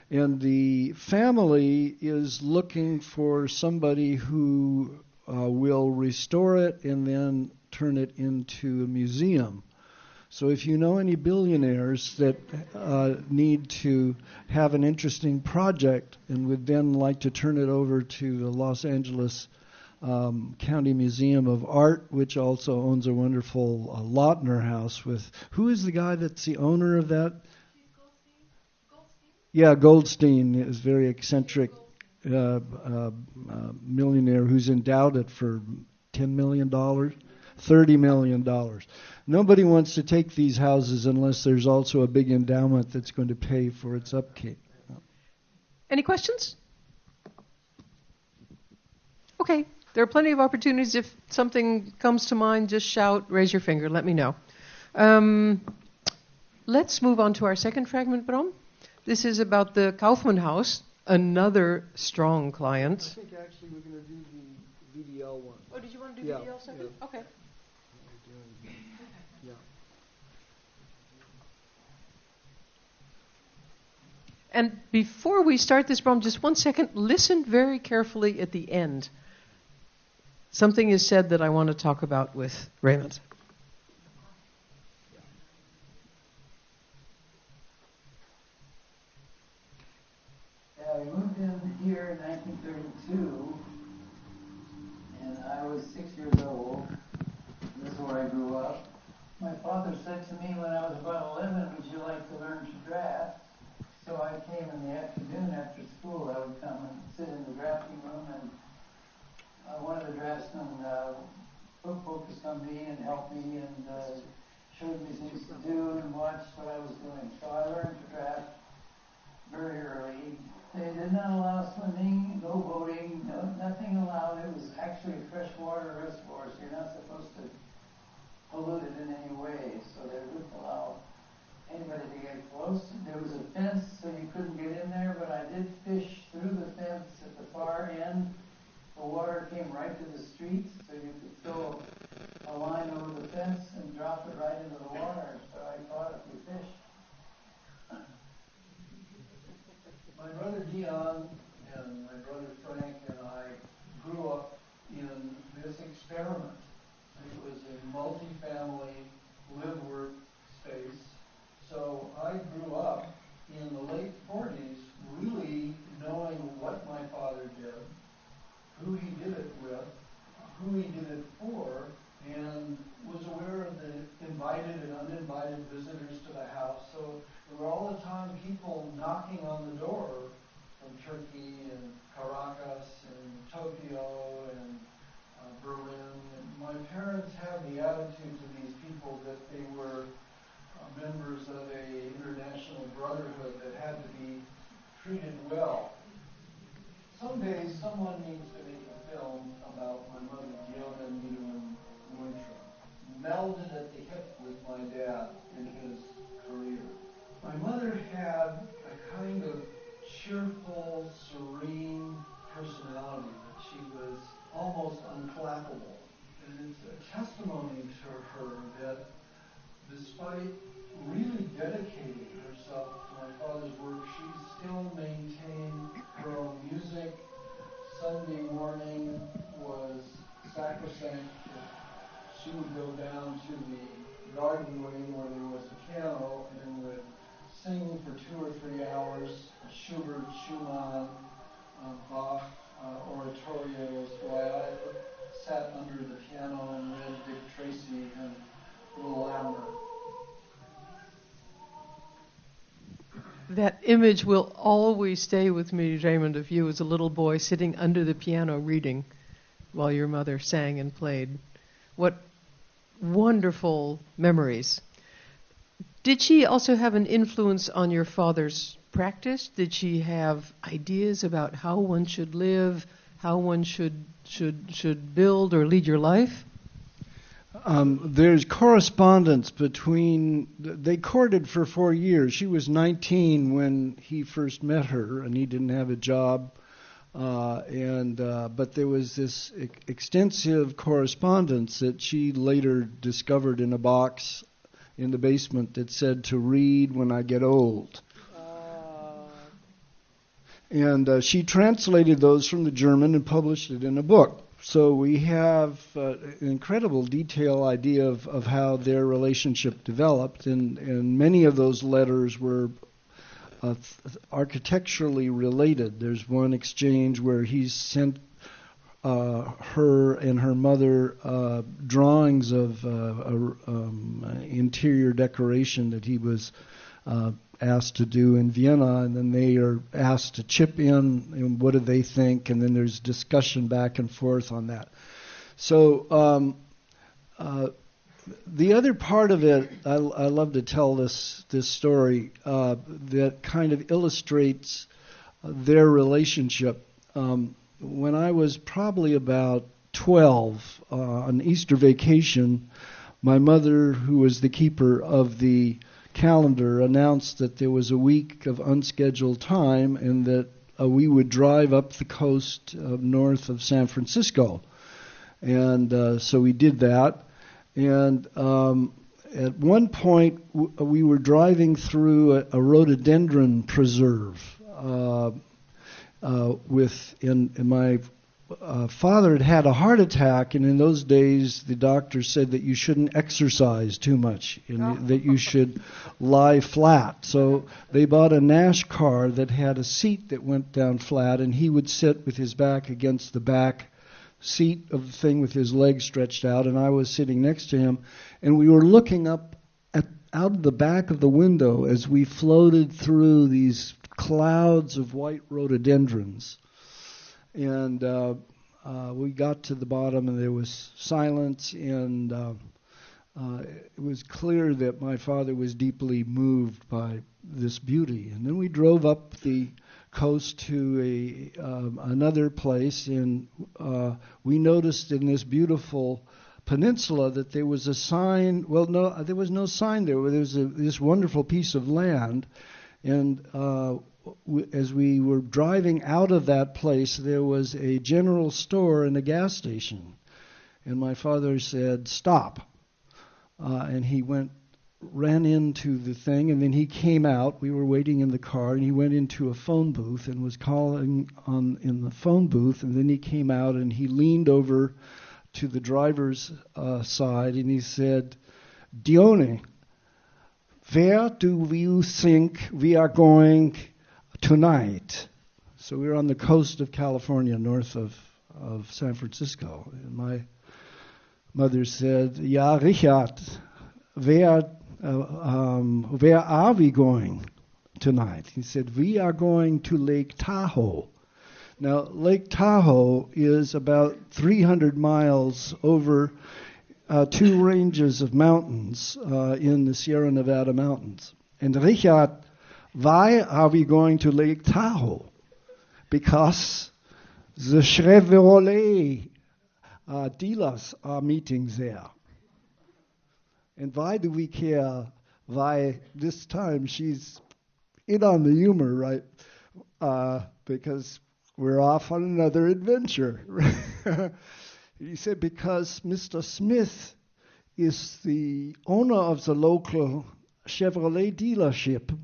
And the family is looking for somebody who will restore it and then turn it into a museum. So if you know any billionaires that need to have an interesting project and would then like to turn it over to the Los Angeles County Museum of Art, which also owns a wonderful Lautner house with, who is the guy that's the owner of that? Yeah, Goldstein is very eccentric millionaire who's endowed it for $10 million, $30 million. Nobody wants to take these houses unless there's also a big endowment that's going to pay for its upkeep. Any questions? Okay, there are plenty of opportunities. If something comes to mind, just shout, raise your finger, let me know. Let's move on to our second fragment, Bram. This is about the Kaufman House, another strong client. I think actually we're going to do the VDL one. Oh, did you want to do VDL second? Yeah. Okay. Yeah. And before we start this, Bram, just 1 second, listen very carefully at the end. Something is said that I want to talk about with Raymond. Yeah, we moved in here in 1932, and I was 6 years old. This is where I grew up. My father said to me when I was about 11, would you like to learn to draft? So I came in the afternoon after school. I would come and sit in the drafting room, and one of the draftsmen focused on me and helped me and showed me things to do and watched what I was doing. So I learned to draft very early. They did not allow swimming, no boating, nothing allowed. It was actually a freshwater reservoir, so you're not supposed to pollute it in any way. So they wouldn't allow anybody to get close. There was a fence, so you couldn't get in there, but I did fish through the fence at the far end. The water came right to the street, so you could throw a line over the fence and drop it right into the water. So I caught a few fish. My brother Dion and my brother Frank and I grew up in this experiment. It was a multi-family live-work space. So I grew up in the late 40s really knowing what my father did, who he did it with, who he did it for, and was aware of the invited and uninvited visitors to the house. So there were all the time people knocking on the door from Turkey and Caracas and Tokyo and Berlin. And my parents had the attitude to these people that they were members of an international brotherhood that had to be treated well. Someday someone needs to make a film about my mother, Dion Neutra, melded at the hip with my dad in his career. My mother had a kind of cheerful, serene testimony to her that despite really dedicating herself to my father's work, she still maintained her own music. Sunday morning was sacrosanct. She would go down to the garden wing where there was a piano and would sing for 2 or 3 hours Schubert, Schumann, Bach, oratorios, while I sat under the piano and read Dick Tracy and Will Lammer. That image will always stay with me, Raymond, of you as a little boy sitting under the piano reading while your mother sang and played. What wonderful memories. Did she also have an influence on your father's practice? Did she have ideas about how one should live, how one should build or lead your life? There's correspondence between, they courted for 4 years. She was 19 when he first met her, and he didn't have a job. But there was this extensive correspondence that she later discovered in a box in the basement that said, "To read when I get old." And she translated those from the German and published it in a book. So we have an incredible detailed idea of how their relationship developed, and many of those letters were architecturally related. There's one exchange where he sent her and her mother drawings of interior decoration that he was asked to do in Vienna, and then they are asked to chip in and what do they think, and then there's discussion back and forth on that. So the other part of it, I love to tell this story that kind of illustrates their relationship. When I was probably about 12, on Easter vacation, my mother, who was the keeper of the calendar, announced that there was a week of unscheduled time and that we would drive up the coast north of San Francisco. And so we did that. And at one point, we were driving through a rhododendron preserve and my father had had a heart attack, and in those days the doctor said that you shouldn't exercise too much and that you should lie flat. So they bought a Nash car that had a seat that went down flat, and he would sit with his back against the back seat of the thing with his legs stretched out, and I was sitting next to him, and we were looking up out of the back of the window as we floated through these clouds of white rhododendrons. And we got to the bottom, and there was silence, and it was clear that my father was deeply moved by this beauty. And then we drove up the coast to another place, and we noticed in this beautiful peninsula that there was a sign. Well, no, there was no sign there. There was this wonderful piece of land, and as we were driving out of that place, there was a general store and a gas station. And my father said, "Stop." And he ran into the thing, and then he came out. We were waiting in the car, and he went into a phone booth and was calling in the phone booth. And then he came out, and he leaned over to the driver's side, and he said, "Dione, where do you think we are going tonight?" So we were on the coast of California, north of San Francisco. And my mother said, "Ja, Richard, where are we going tonight?" He said, "We are going to Lake Tahoe." Now, Lake Tahoe is about 300 miles over 2 ranges of mountains in the Sierra Nevada mountains. And Richard, why are we going to Lake Tahoe? Because the Chevrolet dealers are meeting there. And why do we care? Why this time she's in on the humor, right? Because we're off on another adventure. He said, because Mr. Smith is the owner of the local Chevrolet dealership.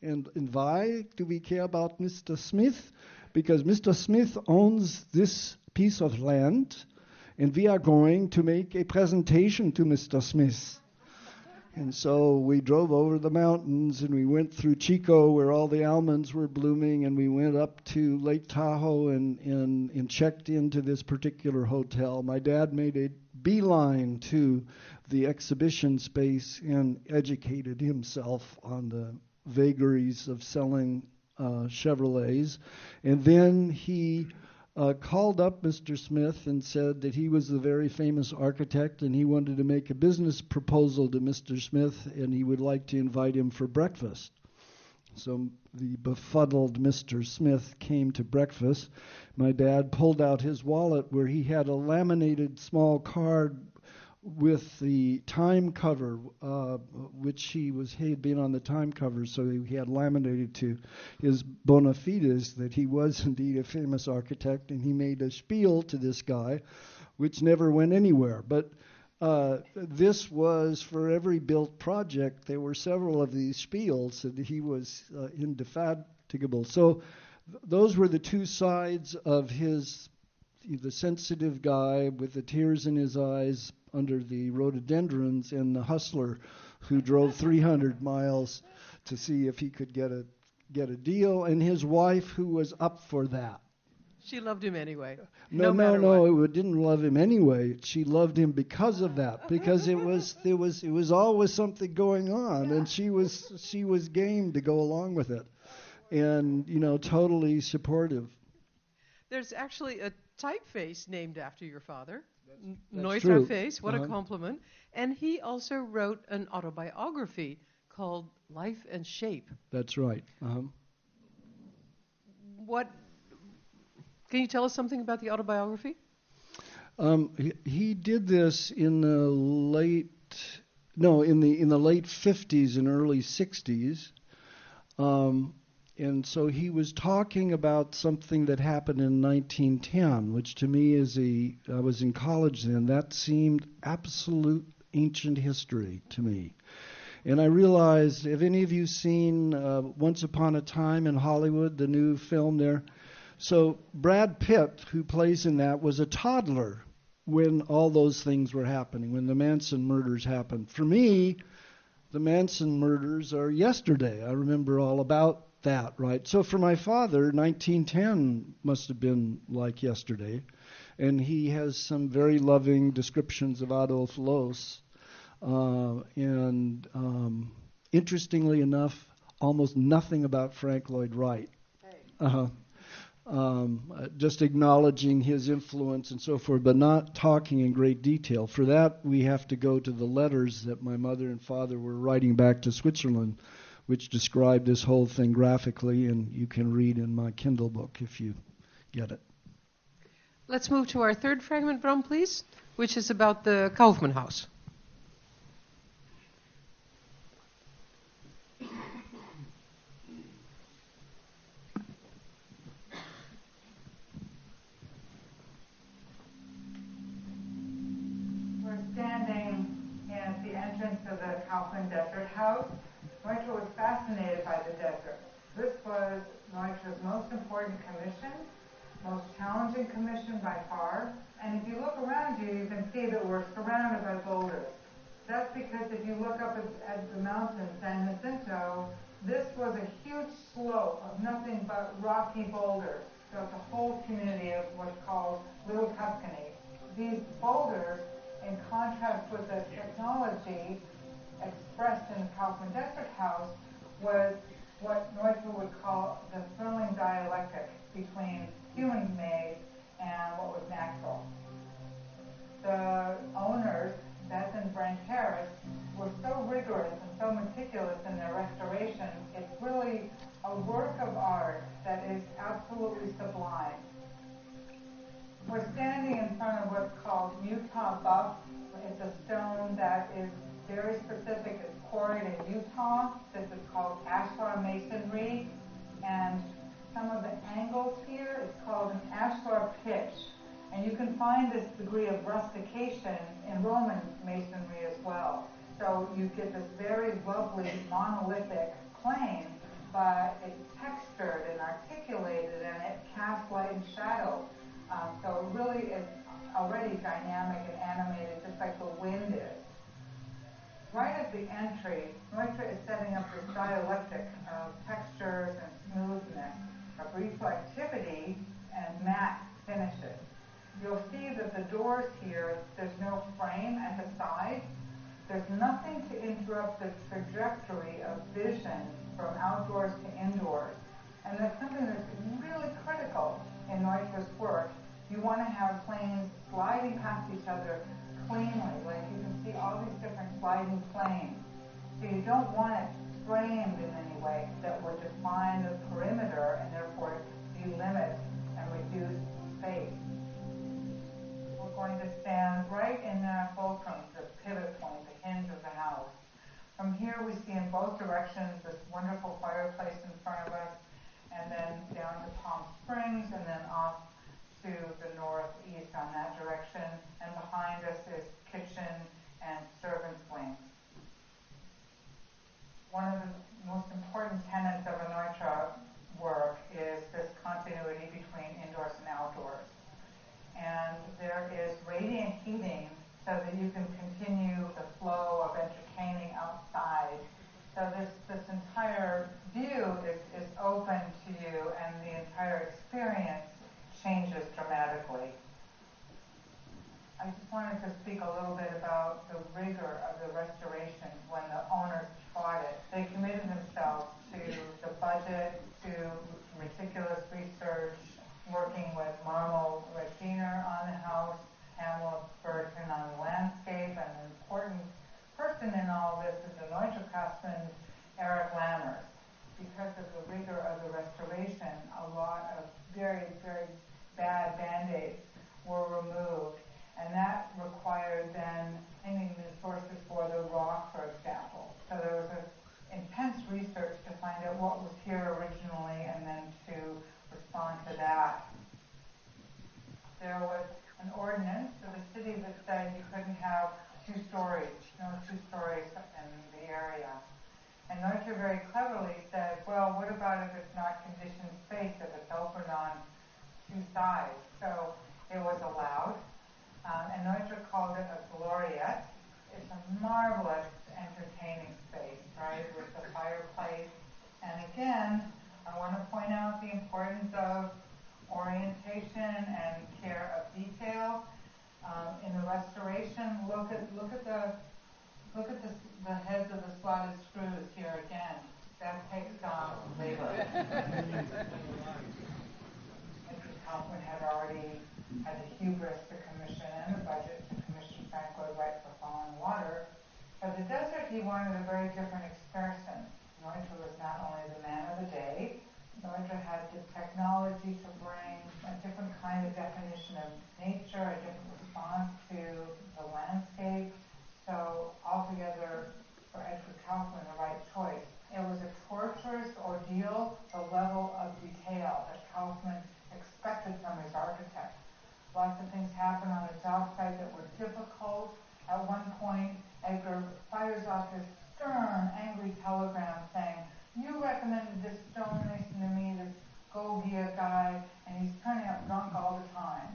And why do we care about Mr. Smith? Because Mr. Smith owns this piece of land, and we are going to make a presentation to Mr. Smith. And so we drove over the mountains, and we went through Chico, where all the almonds were blooming, and we went up to Lake Tahoe and checked into this particular hotel. My dad made a beeline to the exhibition space and educated himself on the vagaries of selling Chevrolets. And then he called up Mr. Smith and said that he was the very famous architect, and he wanted to make a business proposal to Mr. Smith, and he would like to invite him for breakfast. So the befuddled Mr. Smith came to breakfast. My dad pulled out his wallet where he had a laminated small card with the time cover, which he had been on the time cover, so he had laminated to his bona fides that he was indeed a famous architect, and he made a spiel to this guy, which never went anywhere. But this was, for every built project, there were several of these spiels, and he was indefatigable. So those were the two sides of the sensitive guy with the tears in his eyes under the rhododendrons, and the hustler who drove 300 miles to see if he could get a deal, and his wife who was up for that. She loved him anyway. No, it didn't love him anyway. She loved him because of that, because it was always something going on, and she was game to go along with it, and totally supportive. There's actually a typeface named after your father. That's Neutra true. face, what a compliment. And he also wrote an autobiography called Life and Shape. That's right. Can you tell us something about the autobiography? He did this in the late 50s and early 60s. And so he was talking about something that happened in 1910, which to me I was in college then, that seemed absolute ancient history to me. And I realized, have any of you seen Once Upon a Time in Hollywood, the new film there? So Brad Pitt, who plays in that, was a toddler when all those things were happening, when the Manson murders happened. For me, the Manson murders are yesterday. I remember all about that, right? So for my father, 1910 must have been like yesterday. And he has some very loving descriptions of Adolf Loos. And interestingly enough, almost nothing about Frank Lloyd Wright. Just acknowledging his influence and so forth, but not talking in great detail. For that, we have to go to the letters that my mother and father were writing back to Switzerland, which describe this whole thing graphically, and you can read in my Kindle book if you get it. Let's move to our third fragment, Bram, please, which is about the Kaufmann House. We're standing at the entrance of the Kaufmann Desert House. Neutra was fascinated by the desert. This was Neutra's most important commission, most challenging commission by far. And if you look around you, you can see that we're surrounded by boulders. That's because if you look up at the mountain, San Jacinto, this was a huge slope of nothing but rocky boulders. So it's a whole community of what's called Little Tuscany. These boulders, in contrast with the technology expressed in the Kaufmann Desert House, was what Neutra would call the thrilling dialectic between human-made and what was natural. The owners, Beth and Brent Harris, were so rigorous and so meticulous in their restoration. It's really a work of art that is absolutely sublime. We're standing in front of what's called Utah buff. It's a stone that is very specific. It's quarried in Utah. This is called ashlar masonry. And some of the angles here is called an ashlar pitch. And you can find this degree of rustication in Roman masonry as well. So you get this very lovely monolithic plane, but it's textured and articulated, and it casts light and shadow. So it really is already dynamic and animated, just like the wind is. Right at the entry, Neutra is setting up this dialectic of textures and smoothness, of reflectivity and matte finishes. You'll see that the doors here, there's no frame at the side. There's nothing to interrupt the trajectory of vision from outdoors to indoors. And that's something that's really critical in Neutra's work. You want to have planes sliding past each other cleanly, like you can see all these different sliding planes. So you don't want it framed in any way that would define the perimeter and therefore delimit and reduce space. We're going to stand right in the fulcrum, the pivot point, the hinge of the house. From here we see in both directions this wonderful fireplace in front of us, and then down to Palm Springs, and then off to the northeast on that direction, and behind us is kitchen and servants' wing. One of the most important tenets of a Neutra work is this continuity between indoors and outdoors. And there is radiant heating so that you can continue the flow of entertaining outside. So this entire view is open to you, and the entire experience changes dramatically. I just wanted to speak a little bit about the rigor of the restoration when the owners bought it. They committed themselves to the budget, to meticulous research, working with Marmo Reginer on the house, Pamela Burton on the landscape, and an important person in all this is the Neutra craftsman, Eric Lammers. Because of the rigor of the restoration, a lot of very, very bad Band-Aids were removed, and that required then finding the sources for the rock, for example. So there was an intense research to find out what was here originally and then to respond to that. There was an ordinance of the city that said you couldn't have two stories, no two stories in the area. And Neutra very cleverly said, well, what about if it's not conditioned space, if it's open on two sides? So it was allowed. And Neutra called it a gloriette. It's a marvelous entertaining space, right, with the fireplace. And again, I want to point out the importance of orientation and care of detail. In the restoration, look at the heads of the slotted screws here again. That takes labor. Mr. Kaufman had already had the hubris to commission and the budget to commission Frank Lloyd Wright for Falling Water. For the desert, he wanted a very different expression. Neutra was not only the man of the day, Neutra had the technology to bring a different kind of definition of nature, a different response to the landscape. So altogether, for Edward Kaufman, the right choice. It was a torturous ordeal, the level of detail that Kaufman expected from his architect. Lots of things happened on the job site that were difficult. At one point, Edgar fires off this stern, angry telegram saying, you recommended this stonemason to me, this Gogia guy, and he's turning up drunk all the time.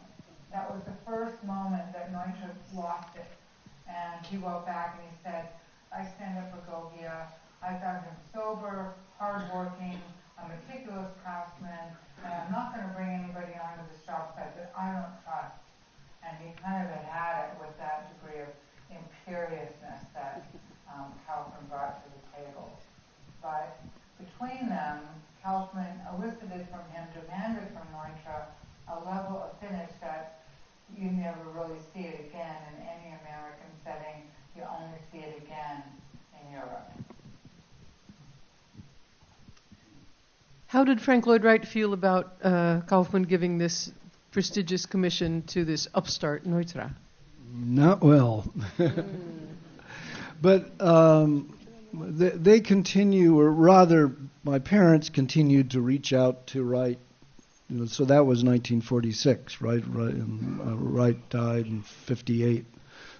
That was the first moment that Neutra lost it. And he wrote back and he said, I stand up for Gogia. I found him sober, hardworking, a meticulous craftsman, and I'm not going to bring anybody onto this job site that I don't trust. And he kind of had it with that degree of imperiousness that Kaufman brought to the table. But between them, Kaufman elicited from him, demanded from Neutra, a level of finish that you never really see it again in any American setting. You only see it again in Europe. How did Frank Lloyd Wright feel about Kaufman giving this prestigious commission to this upstart Neutra? Not well. But they continue, or rather, my parents continued to reach out to Wright So that was 1946, right? Wright died in 58.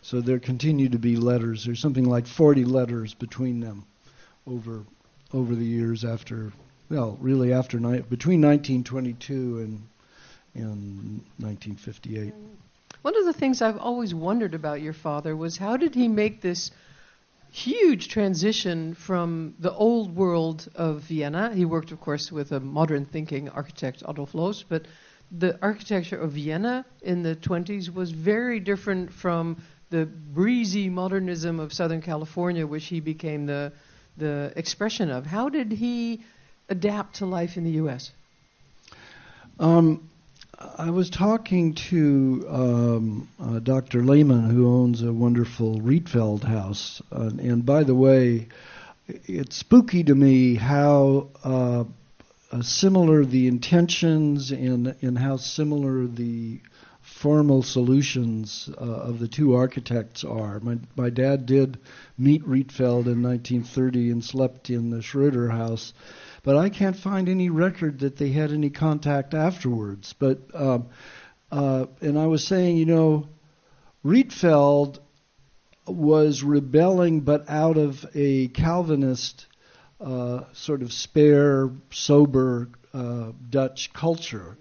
So there continue to be letters. There's something like 40 letters between them over the years after, really between 1922 and 1958. One of the things I've always wondered about your father was how did he make this huge transition from the old world of Vienna? He worked, of course, with a modern thinking architect, Adolf Loos, but the architecture of Vienna in the 20s was very different from the breezy modernism of Southern California, which he became the expression of. How did he adapt to life in the U.S.? I was talking to Dr. Lehman, who owns a wonderful Rietveld house. And by the way, it's spooky to me how similar the intentions and how similar the formal solutions of the two architects are. My dad did meet Rietveld in 1930 and slept in the Schroeder house, but I can't find any record that they had any contact afterwards. But and I was saying, Rietveld was rebelling, but out of a Calvinist sort of spare, sober Dutch culture.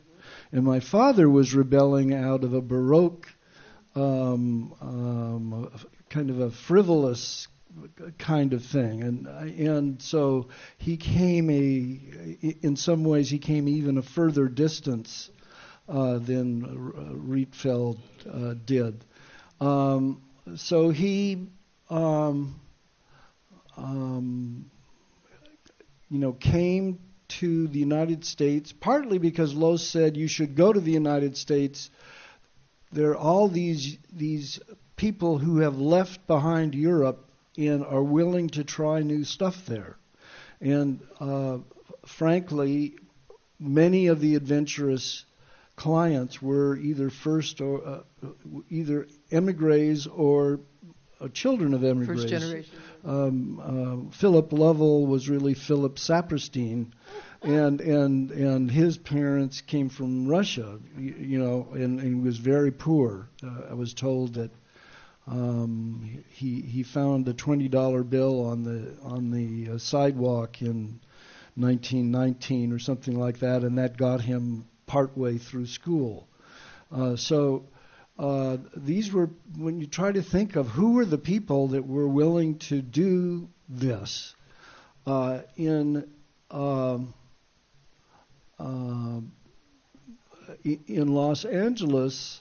And my father was rebelling out of a Baroque, kind of a frivolous kind of thing. And so he came in some ways he came even a further distance than Rietveld did. So he, came to the United States, partly because Loos said you should go to the United States. There are all these people who have left behind Europe and are willing to try new stuff there. And frankly, many of the adventurous clients were either either emigres or children of emigres. First generation. Philip Lovell was really Philip Saperstein, and his parents came from Russia, and he was very poor. I was told that he found a $20 bill on the sidewalk in 1919 or something like that, and that got him partway through school. These were, when you try to think of who were the people that were willing to do this in Los Angeles,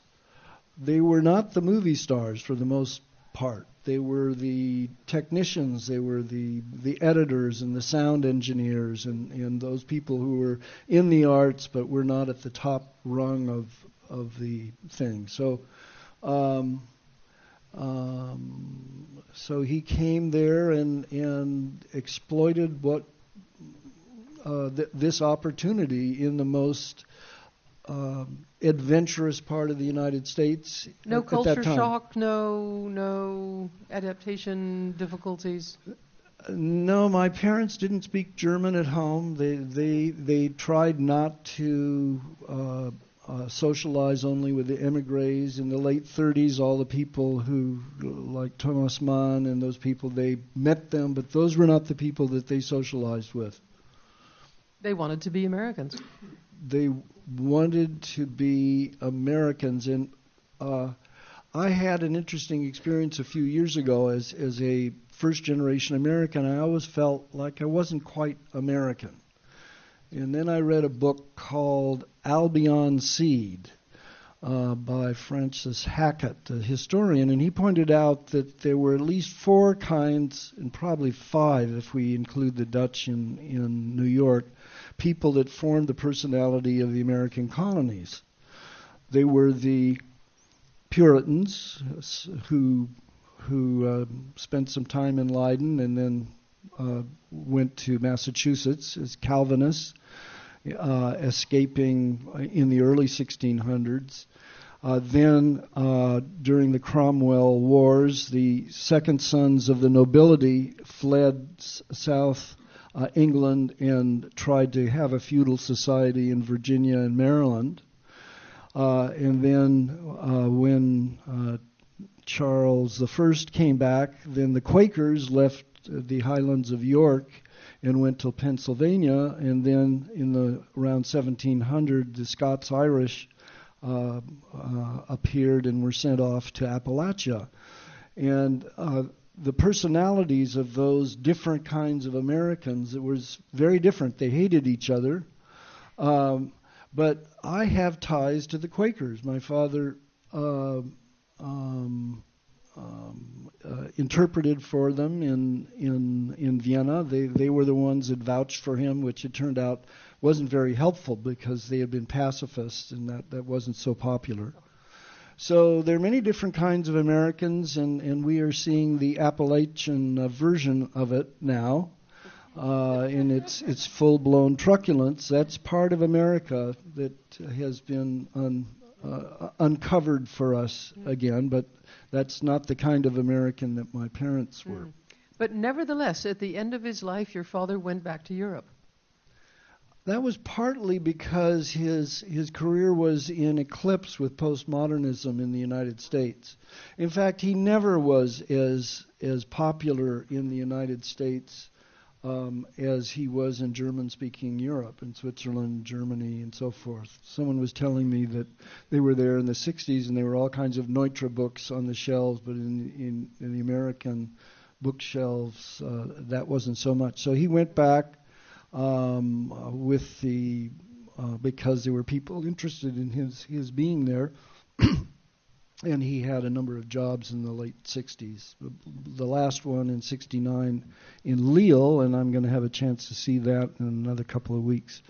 they were not the movie stars for the most part. They were the technicians, they were the editors and the sound engineers and those people who were in the arts but were not at the top rung of the thing. So he came there and exploited what this opportunity in the most adventurous part of the United States. No at culture that time. shock, no adaptation difficulties. No, my parents didn't speak German at home. They tried not to socialize only with the emigres. In the late 30s, all the people who, like Thomas Mann and those people, they met them, but those were not the people that they socialized with. They wanted to be Americans. They wanted to be Americans, and I had an interesting experience a few years ago as a first-generation American. I always felt like I wasn't quite American. And then I read a book called Albion Seed by Francis Hackett, a historian, and he pointed out that there were at least 4 kinds, and probably 5 if we include the Dutch in New York, people that formed the personality of the American colonies. They were the Puritans who spent some time in Leiden and then went to Massachusetts as Calvinists, escaping in the early 1600s. Then, during the Cromwell Wars, the second sons of the nobility fled south England and tried to have a feudal society in Virginia and Maryland. And then when Charles I came back, then the Quakers left the highlands of York and went to Pennsylvania, and then around 1700 the Scots-Irish appeared and were sent off to Appalachia. And the personalities of those different kinds of Americans, it was very different. They hated each other. But I have ties to the Quakers. My father interpreted for them in Vienna. They were the ones that vouched for him, which it turned out wasn't very helpful because they had been pacifists, and that wasn't so popular. So there are many different kinds of Americans, and we are seeing the Appalachian version of it now in its full-blown truculence. That's part of America that has been uncovered for us again, but that's not the kind of American that my parents were. But nevertheless, at the end of his life, your father went back to Europe. That was partly because his career was in eclipse with postmodernism in the United States. In fact, he never was as popular in the United States as he was in German-speaking Europe, in Switzerland, Germany, and so forth. Someone was telling me that they were there in the 60s and there were all kinds of Neutra books on the shelves, but in the American bookshelves, that wasn't so much. So he went back with because there were people interested in his being there, and he had a number of jobs in the late 60s. The last one in 69 in Leeuw, and I'm going to have a chance to see that in another couple of weeks.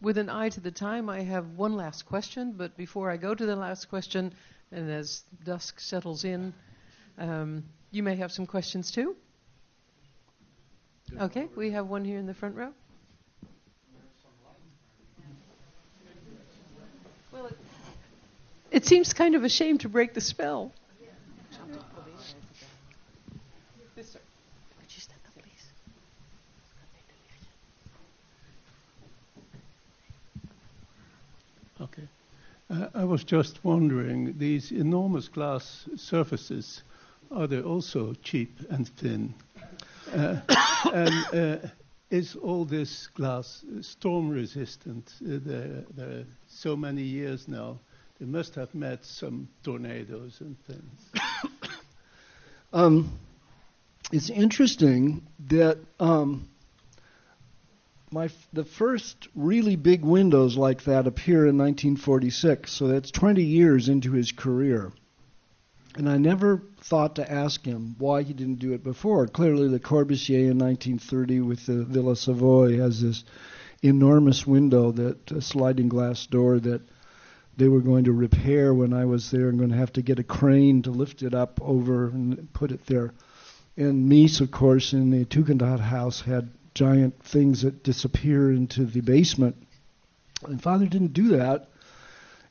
With an eye to the time, I have one last question, but before I go to the last question, and as dusk settles in, you may have some questions too. Okay, we have one here in the front row. Well, it seems kind of a shame to break the spell. Yes, sir. Could you stand up, please? Okay. I was just wondering, these enormous glass surfaces, are they also cheap and thin? And is all this glass storm resistant? There are so many years now. They must have met some tornadoes and things. It's interesting that the first really big windows like that appear in 1946, so that's 20 years into his career. And I never thought to ask him why he didn't do it before. Clearly, Le Corbusier in 1930 with the Villa Savoy has this enormous window, a sliding glass door that they were going to repair when I was there and going to have to get a crane to lift it up over and put it there. And Mies, of course, in the Tugendhat house had giant things that disappear into the basement. And Father didn't do that.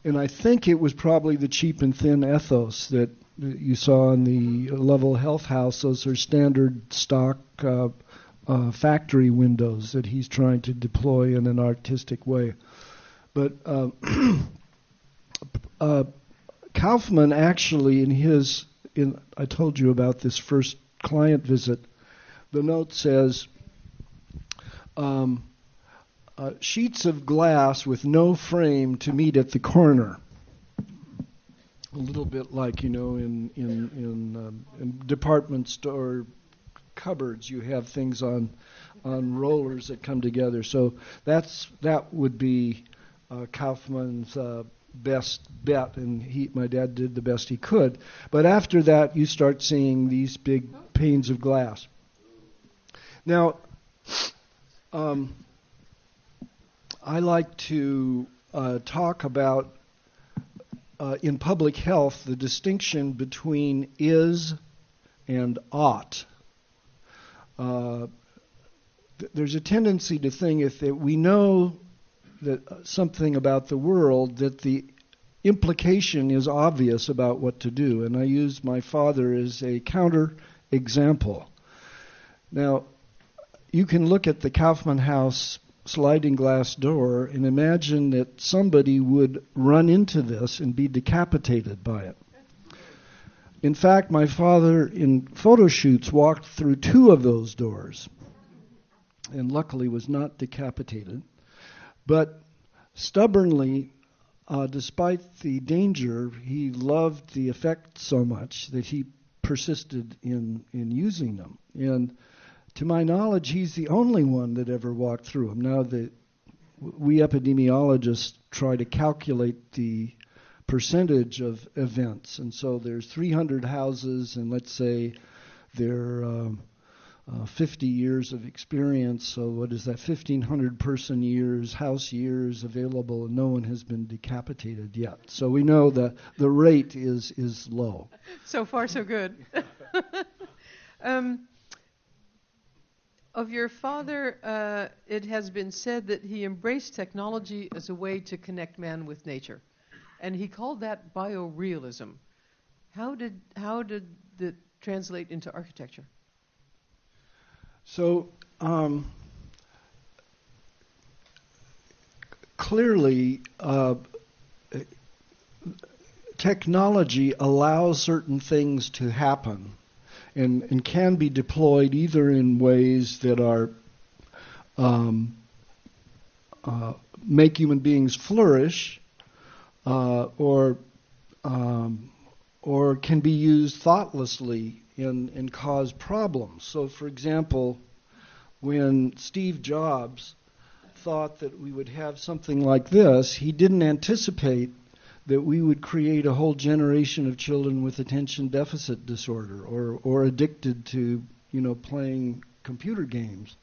And I think it was probably the cheap and thin ethos that you saw in the Level Health House. Those are standard stock factory windows that he's trying to deploy in an artistic way. But Kaufman actually, I told you about this first client visit, the note says, sheets of glass with no frame to meet at the corner. A little bit like, in department store cupboards, you have things on rollers that come together. So that would be Kaufman's best bet, and my dad did the best he could. But after that, you start seeing these big panes of glass. Now, I like to talk about, in public health, the distinction between is and ought. There's a tendency to think if we know that something about the world, that the implication is obvious about what to do. And I use my father as a counter example. Now, you can look at the Kaufmann House sliding glass door and imagine that somebody would run into this and be decapitated by it. In fact, my father in photo shoots walked through 2 of those doors and luckily was not decapitated. But stubbornly, despite the danger, he loved the effect so much that he persisted in using them. And to my knowledge, he's the only one that ever walked through them. Now, we epidemiologists try to calculate the percentage of events. And so there's 300 houses, and let's say there are 50 years of experience. So what is that, 1,500 person years, house years available, and no one has been decapitated yet. So we know that the rate is low. So far, so good. Of your father, it has been said that he embraced technology as a way to connect man with nature, and he called that biorealism. How did it translate into architecture? So clearly, technology allows certain things to happen. And can be deployed either in ways that are make human beings flourish, or can be used thoughtlessly and cause problems. So, for example, when Steve Jobs thought that we would have something like this, he didn't anticipate that we would create a whole generation of children with attention deficit disorder or addicted to, playing computer games.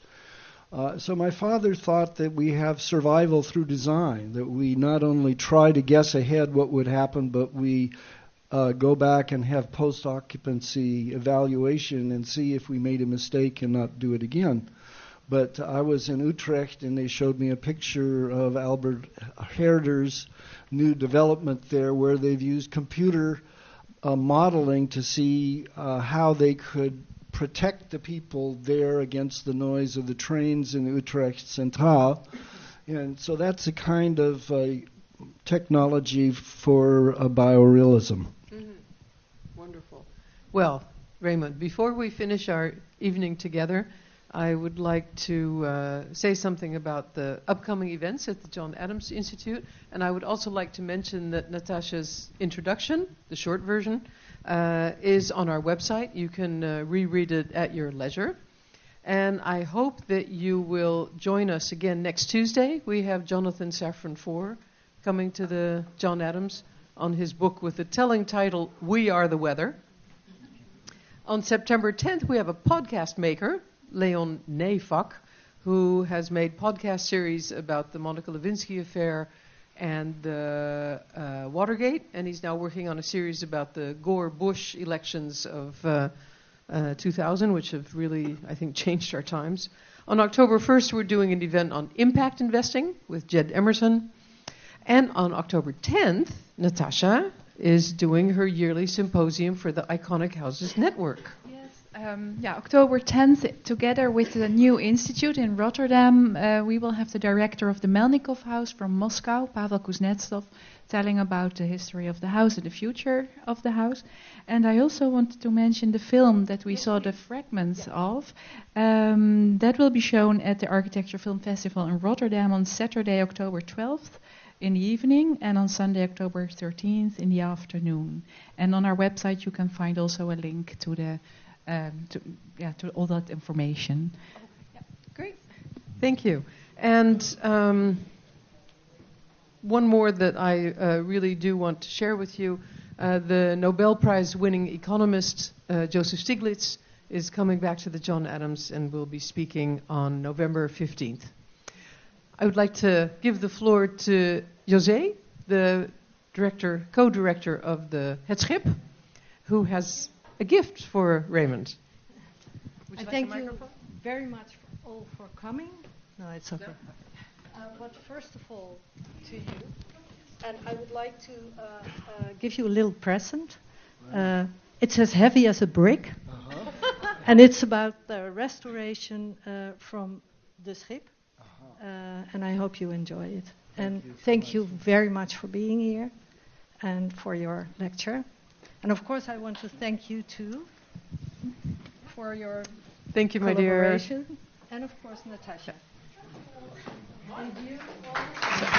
So my father thought that we have survival through design, that we not only try to guess ahead what would happen, but we go back and have post-occupancy evaluation and see if we made a mistake and not do it again. But I was in Utrecht, and they showed me a picture of Albert Herder's new development there, where they've used computer modeling to see how they could protect the people there against the noise of the trains in Utrecht Centraal. And so that's a kind of technology for biorealism. Mm-hmm. Wonderful. Well, Raymond, before we finish our evening together, I would like to say something about the upcoming events at the John Adams Institute, and I would also like to mention that Natasha's introduction, the short version, is on our website. You can reread it at your leisure. And I hope that you will join us again next Tuesday. We have Jonathan Safran Foer coming to the John Adams on his book with the telling title, We Are the Weather. On September 10th, we have a podcast maker, Leon Neutra, who has made podcast series about the Monica Lewinsky affair and the Watergate, and he's now working on a series about the Gore-Bush elections of 2000, which have really, I think, changed our times. On October 1st, we're doing an event on impact investing with Jed Emerson. And on October 10th, Natasha is doing her yearly symposium for the Iconic Houses Network. October 10th, together with the new institute in Rotterdam, we will have the director of the Melnikov House from Moscow, Pavel Kuznetsov, telling about the history of the house and the future of the house. And I also wanted to mention the film that we saw the fragments of. That will be shown at the Architecture Film Festival in Rotterdam on Saturday, October 12th in the evening, and on Sunday, October 13th in the afternoon. And on our website, you can find also a link to the to all that information. Great. Thank you. And one more that I really do want to share with you. The Nobel Prize winning economist Joseph Stiglitz is coming back to the John Adams and will be speaking on November 15th. I would like to give the floor to José, the co-director of Het Schip, who has a gift for Raymond. I thank you very much all for coming. No, it's okay. But first of all, to you, and I would like to give you a little present. It's as heavy as a brick. And it's about the restoration from the Schip. And I hope you enjoy it. And thank you very much for being here and for your lecture. And of course, I want to thank you too for your Thank you, my dear. collaboration. And of course, Natasha. Thank you.